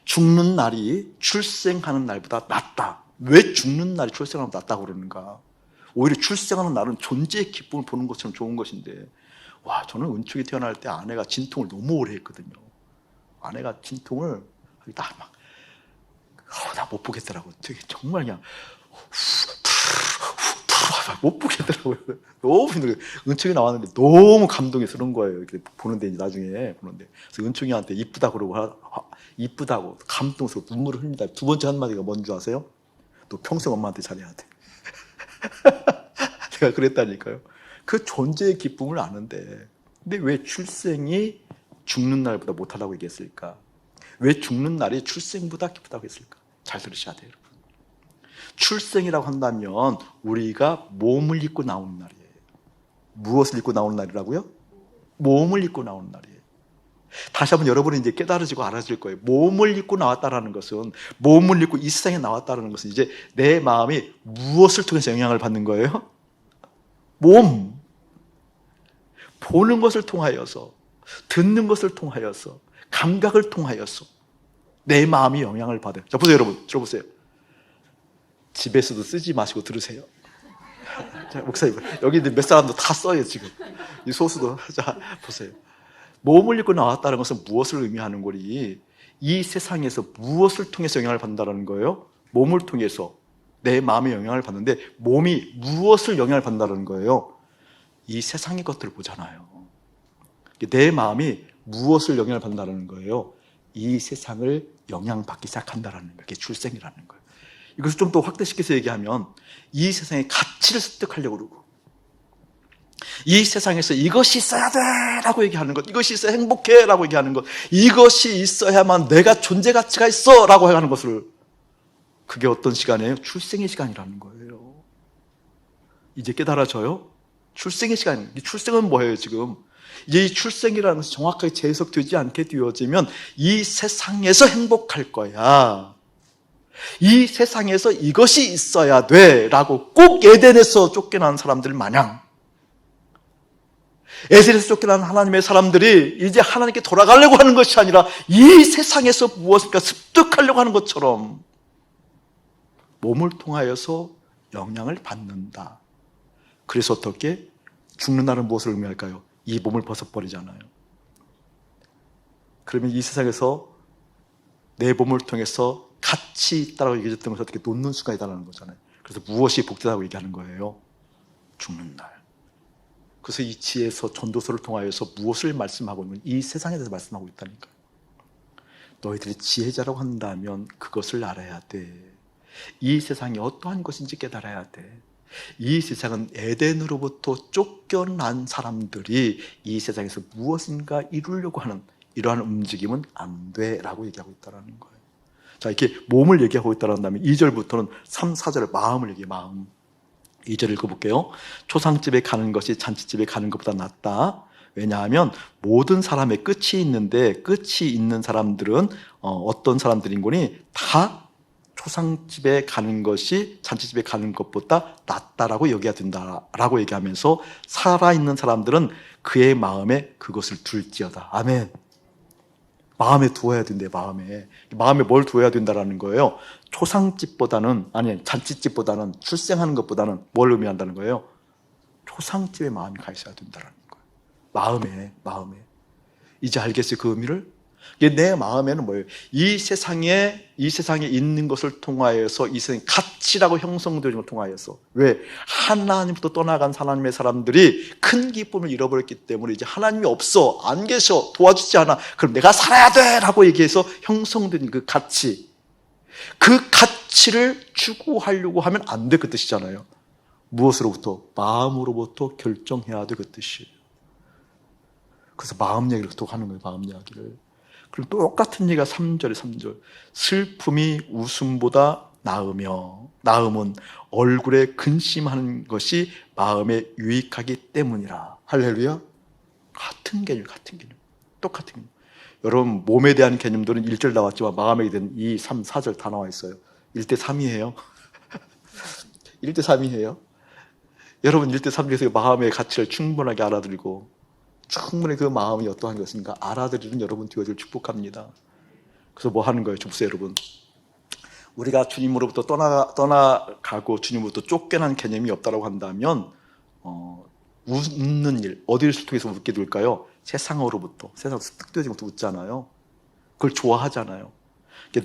죽는 날이 출생하는 날보다 낫다. 왜 죽는 날이 출생하는 날보다 낫다고 그러는가? 오히려 출생하는 날은 존재의 기쁨을 보는 것처럼 좋은 것인데, 와, 저는 은총이 태어날 때 아내가 진통을 너무 오래 했거든요. 아내가 진통을 나 못 보겠더라고요. 되게 정말 그냥 못 보겠더라고요. 너무 힘들어요. 은총이 나왔는데 너무 감동스러운 거예요. 이렇게 보는데 나중에 보는데 그래서 은총이한테 이쁘다 그러고 이쁘다고 감동스럽고 눈물을 흘립니다. 두 번째 한마디가 뭔지 아세요? 너 평생 엄마한테 잘해야 돼. 제가 그랬다니까요. 그 존재의 기쁨을 아는데 근데 왜 출생이 죽는 날보다 못하다고 얘기했을까? 왜 죽는 날이 출생보다 기쁘다고 했을까? 잘 들으셔야 돼요, 여러분. 출생이라고 한다면 우리가 몸을 입고 나오는 날이에요. 무엇을 입고 나오는 날이라고요? 몸을 입고 나오는 날이에요. 다시 한번 여러분이 이제 깨달아지고 알아질 거예요. 몸을 입고 나왔다라는 것은, 몸을 입고 이 세상에 나왔다라는 것은 이제 내 마음이 무엇을 통해서 영향을 받는 거예요? 몸. 보는 것을 통하여서, 듣는 것을 통하여서, 감각을 통하여서 내 마음이 영향을 받아요. 자, 보세요, 여러분. 들어보세요. 집에서도 쓰지 마시고 들으세요. 자, 목사님, 여기 몇 사람도 다 써요, 지금. 이 소수도. 자, 보세요. 몸을 입고 나왔다는 것은 무엇을 의미하는 거니? 이 세상에서 무엇을 통해서 영향을 받는다는 거예요? 몸을 통해서 내 마음에 영향을 받는데, 몸이 무엇을 영향을 받는다는 거예요? 이 세상의 것들을 보잖아요. 내 마음이 무엇을 영향을 받는다는 거예요? 이 세상을 영향받기 시작한다는 거예요. 그게 출생이라는 거예요. 이것을 좀 더 확대시켜서 얘기하면, 이 세상의 가치를 습득하려고 그러고, 이 세상에서 이것이 있어야 돼 라고 얘기하는 것, 이것이 있어야 행복해 라고 얘기하는 것, 이것이 있어야만 내가 존재 가치가 있어 라고 하는 것을, 그게 어떤 시간이에요? 출생의 시간이라는 거예요. 이제 깨달아져요? 출생의 시간. 이 출생은 뭐예요 지금? 이제 이 출생이라는 것이 정확하게 재해석되지 않게 되어지면 이 세상에서 행복할 거야, 이 세상에서 이것이 있어야 돼 라고 꼭 에덴에서 쫓겨난 사람들 마냥, 에덴에서 쫓겨난 하나님의 사람들이 이제 하나님께 돌아가려고 하는 것이 아니라 이 세상에서 무엇인가 습득하려고 하는 것처럼 몸을 통하여서 영향을 받는다. 그래서 어떻게? 죽는다는 무엇을 의미할까요? 이 몸을 벗어버리잖아요. 그러면 이 세상에서 내 몸을 통해서 가치 있다고 얘기했던 것을 어떻게 놓는 순간이다라는 거잖아요. 그래서 무엇이 복되다고 얘기하는 거예요? 죽는 날. 그래서 이 지혜서 전도서를 통하여서 무엇을 말씀하고 있는, 이 세상에 대해서 말씀하고 있다니까요. 너희들이 지혜자라고 한다면 그것을 알아야 돼. 이 세상이 어떠한 것인지 깨달아야 돼. 이 세상은 에덴으로부터 쫓겨난 사람들이 이 세상에서 무엇인가 이루려고 하는 이러한 움직임은 안 돼라고 얘기하고 있다는 거예요. 자, 이렇게 몸을 얘기하고 있다는 다음에 2절부터는 3, 4절의 마음을 얘기해요. 마음. 2절 읽어볼게요. 초상집에 가는 것이 잔치집에 가는 것보다 낫다. 왜냐하면 모든 사람의 끝이 있는데, 끝이 있는 사람들은 어떤 사람들인 거니? 다 초상집에 가는 것이 잔치집에 가는 것보다 낫다라고 여겨야 된다라고 얘기하면서, 살아있는 사람들은 그의 마음에 그것을 둘지어다. 아멘. 마음에 두어야 된대. 마음에 뭘 두어야 된다라는 거예요? 초상집보다는, 아니 잔치집보다는, 출생하는 것보다는 뭘 의미한다는 거예요? 초상집에 마음이 가 있어야 된다라는 거예요. 마음에. 이제 알겠어요, 그 의미를? 내 마음에는 뭐예요? 이 세상에 있는 것을 통하여서, 이 세상의 가치라고 형성되는 것을 통하여서, 왜? 하나님부터 떠나간 하나님의 사람들이 큰 기쁨을 잃어버렸기 때문에 이제 하나님이 없어, 안 계셔, 도와주지 않아, 그럼 내가 살아야 돼 라고 얘기해서 형성된 그 가치, 그 가치를 추구하려고 하면 안 돼, 그 뜻이잖아요. 무엇으로부터? 마음으로부터 결정해야 돼, 그 뜻이에요. 그래서 마음 얘기를 또 하는 거예요, 마음 이야기를. 그럼 똑같은 얘기가 3절. 슬픔이 웃음보다 나으며, 나음은 얼굴에 근심하는 것이 마음에 유익하기 때문이라. 할렐루야. 같은 개념. 똑같은 개념. 여러분, 몸에 대한 개념들은 1절 나왔지만 마음에 대한 2, 3, 4절 다 나와 있어요. 1대 3이에요. 1대 3이에요. 여러분, 1대 3에서 마음의 가치를 충분하게 알아들고, 충분히 그 마음이 어떠한 것인가 알아들이는 여러분 되어질 축복합니다. 그래서 뭐 하는 거예요? 보세요, 여러분. 우리가 주님으로부터 떠나가고 주님으로부터 쫓겨난 개념이 없다고 한다면, 웃는 일, 어디를 통해서 웃게 될까요? 세상으로부터. 세상으로 습득되어진 것도 웃잖아요. 그걸 좋아하잖아요.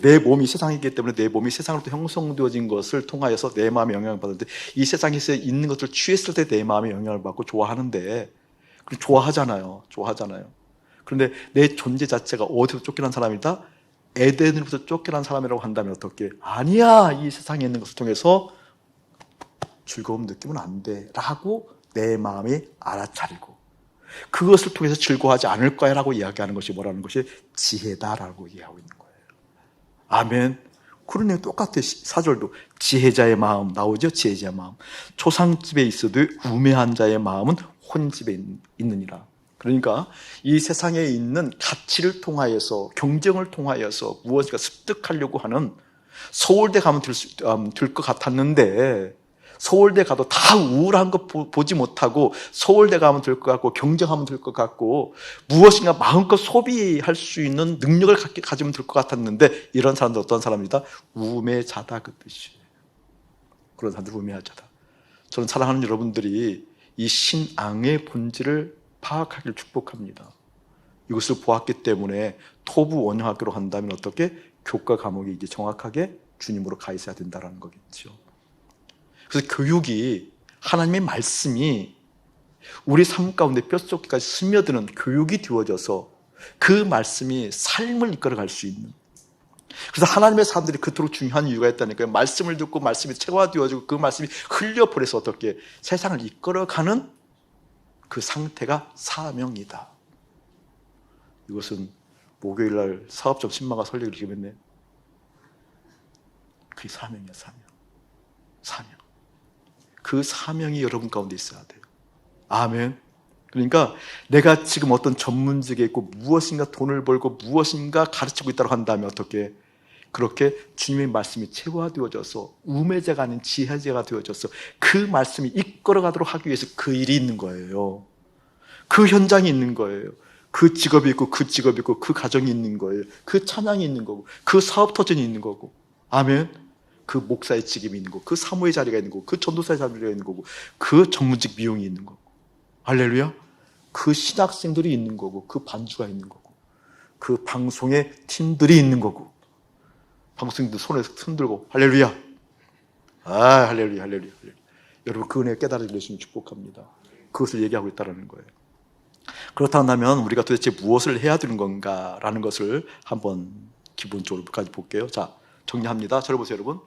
내 몸이 세상이기 때문에 내 몸이 세상으로부터 형성되어진 것을 통하여서 내 마음에 영향을 받는데, 이 세상에서 있는 것을 취했을 때 내 마음에 영향을 받고 좋아하는데, 좋아하잖아요. 그런데 내 존재 자체가 어디서 쫓겨난 사람이다? 에덴으로부터 쫓겨난 사람이라고 한다면 어떻게? 아니야, 이 세상에 있는 것을 통해서 즐거움 느끼면 안 돼 라고 내 마음이 알아차리고, 그것을 통해서 즐거워하지 않을 거야 라고 이야기하는 것이 뭐라는 것이 지혜다라고 이야기하고 있는 거예요. 아멘. 그러네, 똑같아. 4절도 지혜자의 마음 나오죠. 지혜자의 마음. 초상집에 있어도 우매한 자의 마음은 혼집에 있느니라. 그러니까 이 세상에 있는 가치를 통하여서, 경쟁을 통하여서 무엇인가 습득하려고 하는, 서울대 가면 될 것 같았는데 서울대 가도 다 우울한 거 보지 못하고 서울대 가면 될 것 같고 경쟁하면 될 것 같고 무엇인가 마음껏 소비할 수 있는 능력을 가지면 될 것 같았는데, 이런 사람들 어떤 사람이다? 우매자다, 그 뜻이에요. 그런 사람들 우매자다. 저는 사랑하는 여러분들이 이 신앙의 본질을 파악하기를 축복합니다. 이것을 보았기 때문에 토부 원형학교로 한다면 어떻게? 교과 과목이 이제 정확하게 주님으로 가 있어야 된다는 거겠죠. 그래서 교육이, 하나님의 말씀이 우리 삶 가운데 뼛속까지 스며드는 교육이 되어져서 그 말씀이 삶을 이끌어갈 수 있는, 그래서 하나님의 사람들이 그토록 중요한 이유가 있다니까요. 말씀을 듣고 말씀이 체화되어지고 그 말씀이 흘려보내서 어떻게 세상을 이끌어가는 그 상태가 사명이다. 이것은 목요일날 사업점 신마가 설교를 기억했네. 그게 사명이야, 사명. 사명. 그 사명이 여러분 가운데 있어야 돼요. 아멘. 그러니까 내가 지금 어떤 전문직에 있고 무엇인가 돈을 벌고 무엇인가 가르치고 있다고 한다면 어떻게? 그렇게 주님의 말씀이 체화되어져서 우매자가 아닌 지혜자가 되어져서 그 말씀이 이끌어가도록 하기 위해서 그 일이 있는 거예요. 그 현장이 있는 거예요. 그 직업이 있고 그 직업이 있고 그 가정이 있는 거예요. 그 찬양이 있는 거고 그 사업 터전이 있는 거고, 아멘. 그 목사의 직임이 있는 거고 그 사모의 자리가 있는 거고 그 전도사의 자리가 있는 거고 그 전문직 미용이 있는 거고, 할렐루야. 그 신학생들이 있는 거고 그 반주가 있는 거고 그 방송의 팀들이 있는 거고, 방송인들 손에 흔들고 할렐루야, 할렐루야, 할렐루야. 여러분 그 은혜 깨달아 주시면 축복합니다. 그것을 얘기하고 있다는 거예요. 그렇다면 우리가 도대체 무엇을 해야 되는 건가라는 것을 한번 기본적으로까지 볼게요. 자, 정리합니다. 저를 보세요, 여러분.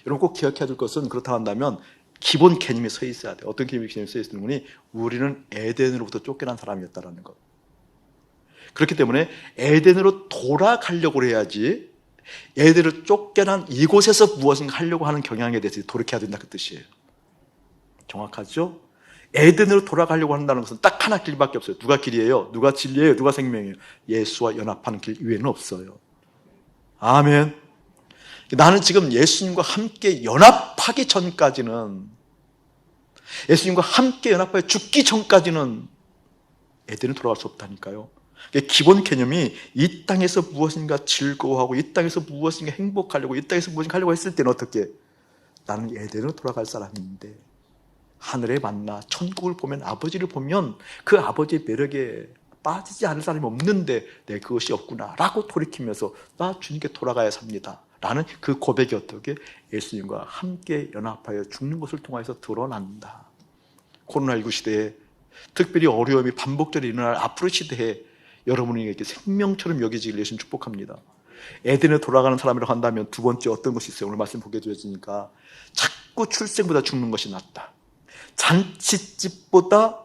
여러분 꼭 기억해야 될 것은, 그렇다 한다면 기본 개념이 서 있어야 돼요. 어떤 개념이 서 있는 분이 우리는 에덴으로부터 쫓겨난 사람이었다는 것. 그렇기 때문에 에덴으로 돌아가려고 해야지, 에덴으로 쫓겨난 이곳에서 무엇인가 하려고 하는 경향에 대해서 돌이켜야 된다, 그 뜻이에요. 정확하죠? 에덴으로 돌아가려고 한다는 것은 딱 하나 길밖에 없어요. 누가 길이에요? 누가 진리예요? 누가 생명이에요? 예수와 연합하는 길 이외에는 없어요. 아멘. 나는 지금 예수님과 함께 연합하기 전까지는, 예수님과 함께 연합하여 죽기 전까지는 에덴으로 돌아갈 수 없다니까요. 기본 개념이 이 땅에서 무엇인가 즐거워하고 이 땅에서 무엇인가 행복하려고 이 땅에서 무엇인가 하려고 했을 때는 어떻게? 나는 에덴으로 돌아갈 사람인데 하늘에 만나 천국을 보면, 아버지를 보면 그 아버지의 매력에 빠지지 않을 사람이 없는데 내 그것이 없구나 라고 돌이키면서 나 주님께 돌아가야 삽니다 라는 그 고백이 어떻게? 예수님과 함께 연합하여 죽는 것을 통해서 드러난다. 코로나19 시대에, 특별히 어려움이 반복적으로 일어날 앞으로 시대에 여러분에게 생명처럼 여기지길 예수님 축복합니다. 에덴에 돌아가는 사람이라고 한다면 두 번째 어떤 것이 있어요? 오늘 말씀 보게 되어지니까 자꾸 출생보다 죽는 것이 낫다. 잔치집보다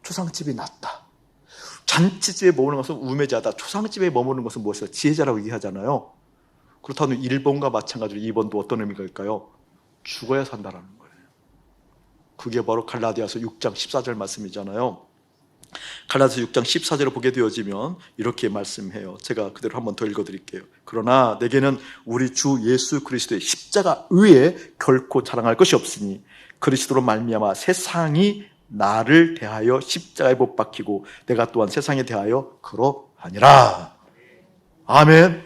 초상집이 낫다. 잔치집에 머무는 것은 우매자다. 초상집에 머무는 것은 무엇이다? 지혜자라고 얘기하잖아요. 그렇다면 1번과 마찬가지로 2번도 어떤 의미가 있을까요? 죽어야 산다는 거예요. 그게 바로 갈라디아서 6장 14절 말씀이잖아요. 갈라디아서 6장 14절을 보게 되어지면 이렇게 말씀해요. 제가 그대로 한번 더 읽어드릴게요. 그러나 내게는 우리 주 예수 그리스도의 십자가 외에 결코 자랑할 것이 없으니 그리스도로 말미암아 세상이 나를 대하여 십자가에 못 박히고 내가 또한 세상에 대하여 그러하니라. 아멘.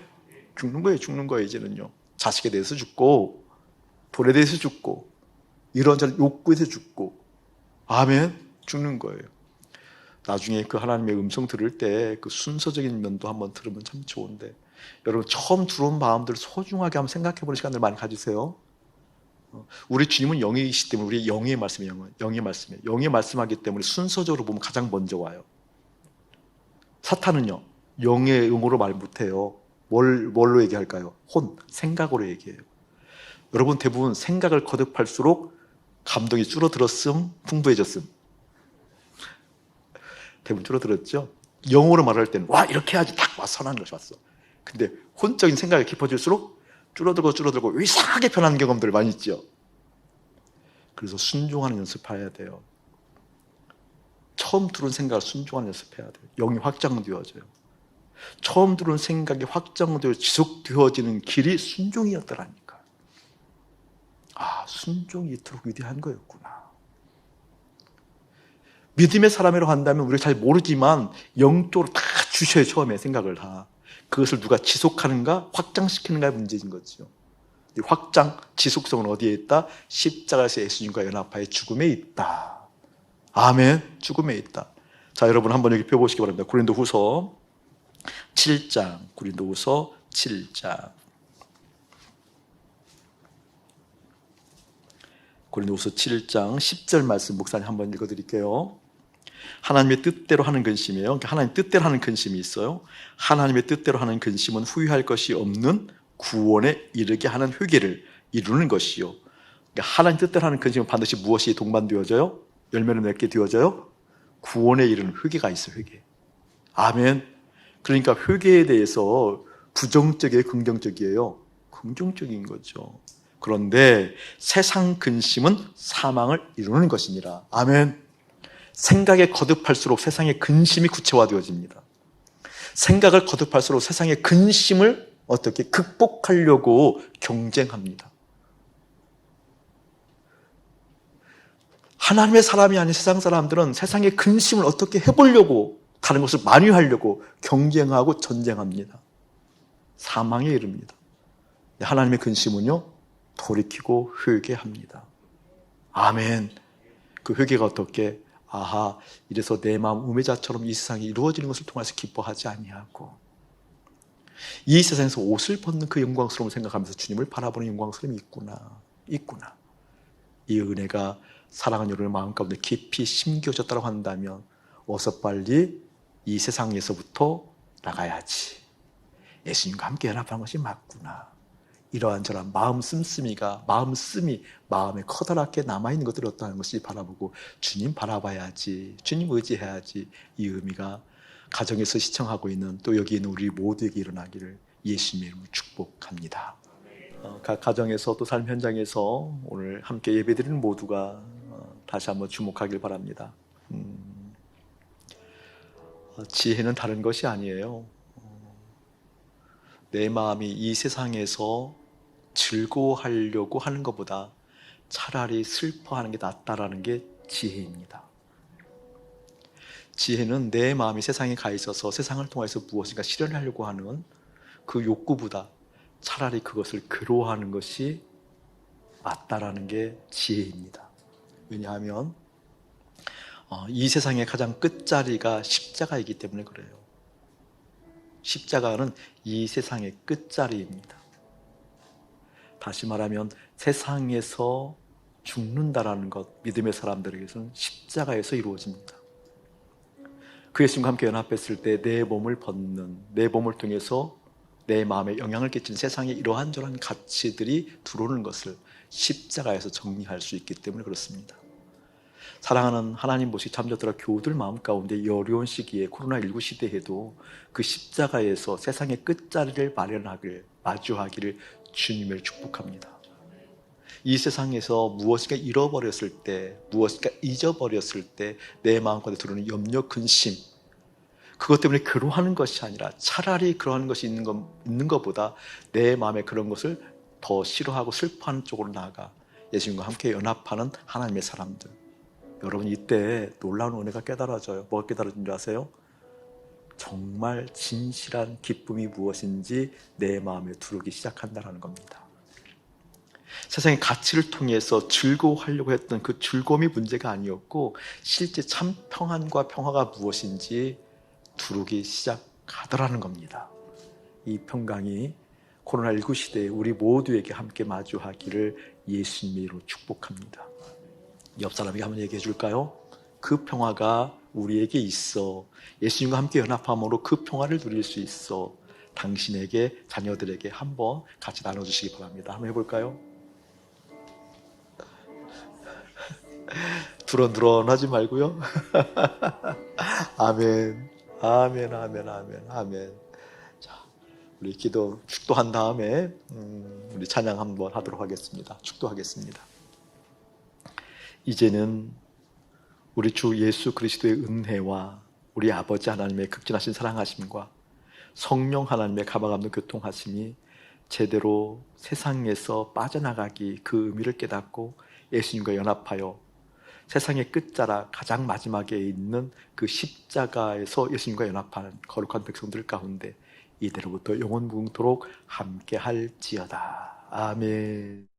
죽는 거예요, 죽는 거예요. 이제는요, 자식에 대해서 죽고 돈에 대해서 죽고 이런저런 욕구에 대해서 죽고, 아멘. 죽는 거예요. 나중에 그 하나님의 음성 들을 때 그 순서적인 면도 한번 들으면 참 좋은데, 여러분 처음 들어온 마음들 소중하게 한번 생각해보는 시간을 많이 가지세요. 우리 주님은 영이시기 때문에 우리 영의 말씀이에요. 영의 말씀이에요. 영의 말씀하기 때문에 순서적으로 보면 가장 먼저 와요. 사탄은요, 영의 음으로 말 못해요. 뭘로 얘기할까요? 생각으로 얘기해요. 여러분 대부분 생각을 거듭할수록 감동이 줄어들었음, 풍부해졌음. 대부분 줄어들었죠. 영어로 말할 때는 와 이렇게 해야지 딱 선하는 것이 왔어. 근데 혼적인 생각이 깊어질수록 줄어들고 이상하게 변하는 경험들 많이 있죠. 그래서 순종하는 연습해야 돼요. 처음 들은 생각을 순종하는 연습해야 돼요. 영이 확장되어져요. 처음 들은 생각이 확장되어 지속되어지는 길이 순종이었더라니까. 아, 순종이 이토록 위대한 거였구나. 믿음의 사람이라고 한다면 우리가 잘 모르지만 영적으로 다 주셔야 처음에 생각을 다. 그것을 누가 지속하는가 확장시키는가의 문제인 거죠. 이 확장, 지속성은 어디에 있다? 십자가에서 예수님과 연합하여 죽음에 있다. 아멘. 죽음에 있다. 자, 여러분 한번 여기 펴보시기 바랍니다. 고린도후서 7장, 고린도후서 7장. 고린도후서 7장 10절 말씀 목사님 한번 읽어드릴게요. 하나님의 뜻대로 하는 근심이에요. 하나님 뜻대로 하는 근심이 있어요. 하나님의 뜻대로 하는 근심은 후회할 것이 없는 구원에 이르게 하는 회개를 이루는 것이요. 하나님 뜻대로 하는 근심은 반드시 무엇이 동반되어져요? 열매를 맺게 되어져요? 구원에 이르는 회개가 있어요. 회개. 아멘. 그러니까 회개에 대해서 부정적이에요? 긍정적이에요? 긍정적인 거죠. 그런데 세상 근심은 사망을 이루는 것이니라. 아멘. 생각에 거듭할수록 세상의 근심이 구체화되어집니다. 생각을 거듭할수록 세상의 근심을 어떻게 극복하려고 경쟁합니다. 하나님의 사람이 아닌 세상 사람들은 세상의 근심을 어떻게 해보려고 다른 것을 만회하려고 경쟁하고 전쟁합니다. 사망에 이릅니다. 하나님의 근심은요, 돌이키고 회개합니다. 아멘. 그 회개가 어떻게? 아하, 이래서 내 마음 우매자처럼 이 세상이 이루어지는 것을 통해서 기뻐하지 아니하고 이 세상에서 옷을 벗는 그 영광스러움을 생각하면서 주님을 바라보는 영광스러움이 있구나. 이 은혜가 사랑하는 여러분의 마음 가운데 깊이 심겨졌다고 한다면 어서 빨리 이 세상에서부터 나가야지. 예수님과 함께 연합하는 것이 맞구나. 이러한 저런 마음 씀씀이 마음에 커다랗게 남아있는 것들이 어떠한 것이 바라보고 주님 바라봐야지, 주님 의지해야지. 이 의미가 가정에서 시청하고 있는 또 여기 있는 우리 모두에게 일어나기를 예수님의 이름으로 축복합니다. 각 가정에서 또 삶 현장에서 오늘 함께 예배드리는 모두가 다시 한번 주목하길 바랍니다. 지혜는 다른 것이 아니에요. 내 마음이 이 세상에서 즐거워하려고 하는 것보다 차라리 슬퍼하는 게 낫다라는 게 지혜입니다. 지혜는 내 마음이 세상에 가 있어서 세상을 통해서 무엇인가 실현하려고 하는 그 욕구보다 차라리 그것을 괴로워하는 것이 맞다라는 게 지혜입니다. 왜냐하면 이 세상의 가장 끝자리가 십자가이기 때문에 그래요. 십자가는 이 세상의 끝자리입니다. 다시 말하면 세상에서 죽는다라는 것, 믿음의 사람들에게서는 십자가에서 이루어집니다. 그 예수님과 함께 연합했을 때 내 몸을 벗는, 내 몸을 통해서 내 마음에 영향을 끼치는 세상에 이러한저러한 가치들이 들어오는 것을 십자가에서 정리할 수 있기 때문에 그렇습니다. 사랑하는 하나님 모식 참조들아 교우들 마음 가운데 이 어려운 시기에 코로나19 시대에도 그 십자가에서 세상의 끝자리를 마주하기를 주님을 축복합니다. 이 세상에서 무엇인가 잃어버렸을 때, 무엇인가 잊어버렸을 때 내 마음 가운데 들어오는 염려, 근심, 그것 때문에 괴로워하는 것이 아니라 차라리 그러한 것이 있는 것보다 내 마음에 그런 것을 더 싫어하고 슬퍼하는 쪽으로 나아가 예수님과 함께 연합하는 하나님의 사람들. 여러분 이때 놀라운 은혜가 깨달아져요. 뭐가 깨달아진 줄 아세요? 정말 진실한 기쁨이 무엇인지 내 마음에 두르기 시작한다는 겁니다. 세상의 가치를 통해서 즐거워하려고 했던 그 즐거움이 문제가 아니었고 실제 참 평안과 평화가 무엇인지 두르기 시작하더라는 겁니다. 이 평강이 코로나19 시대에 우리 모두에게 함께 마주하기를 예수님의 이름으로 축복합니다. 옆 사람에게 한번 얘기해 줄까요? 그 평화가 우리에게 있어. 예수님과 함께 연합함으로 그 평화를 누릴 수 있어. 당신에게, 자녀들에게 한번 같이 나눠주시기 바랍니다. 한번 해볼까요? 두런두런하지 말고요. 아멘, 아멘, 아멘, 아멘, 아멘. 자, 우리 축도한 다음에 우리 찬양 한번 하도록 하겠습니다. 축도하겠습니다. 이제는 우리 주 예수 그리스도의 은혜와 우리 아버지 하나님의 극진하신 사랑하심과 성령 하나님의 가망없는 교통하심이 제대로 세상에서 빠져나가기 그 의미를 깨닫고 예수님과 연합하여 세상의 끝자락 가장 마지막에 있는 그 십자가에서 예수님과 연합하는 거룩한 백성들 가운데 이대로부터 영원무궁토록 함께 할지어다. 아멘.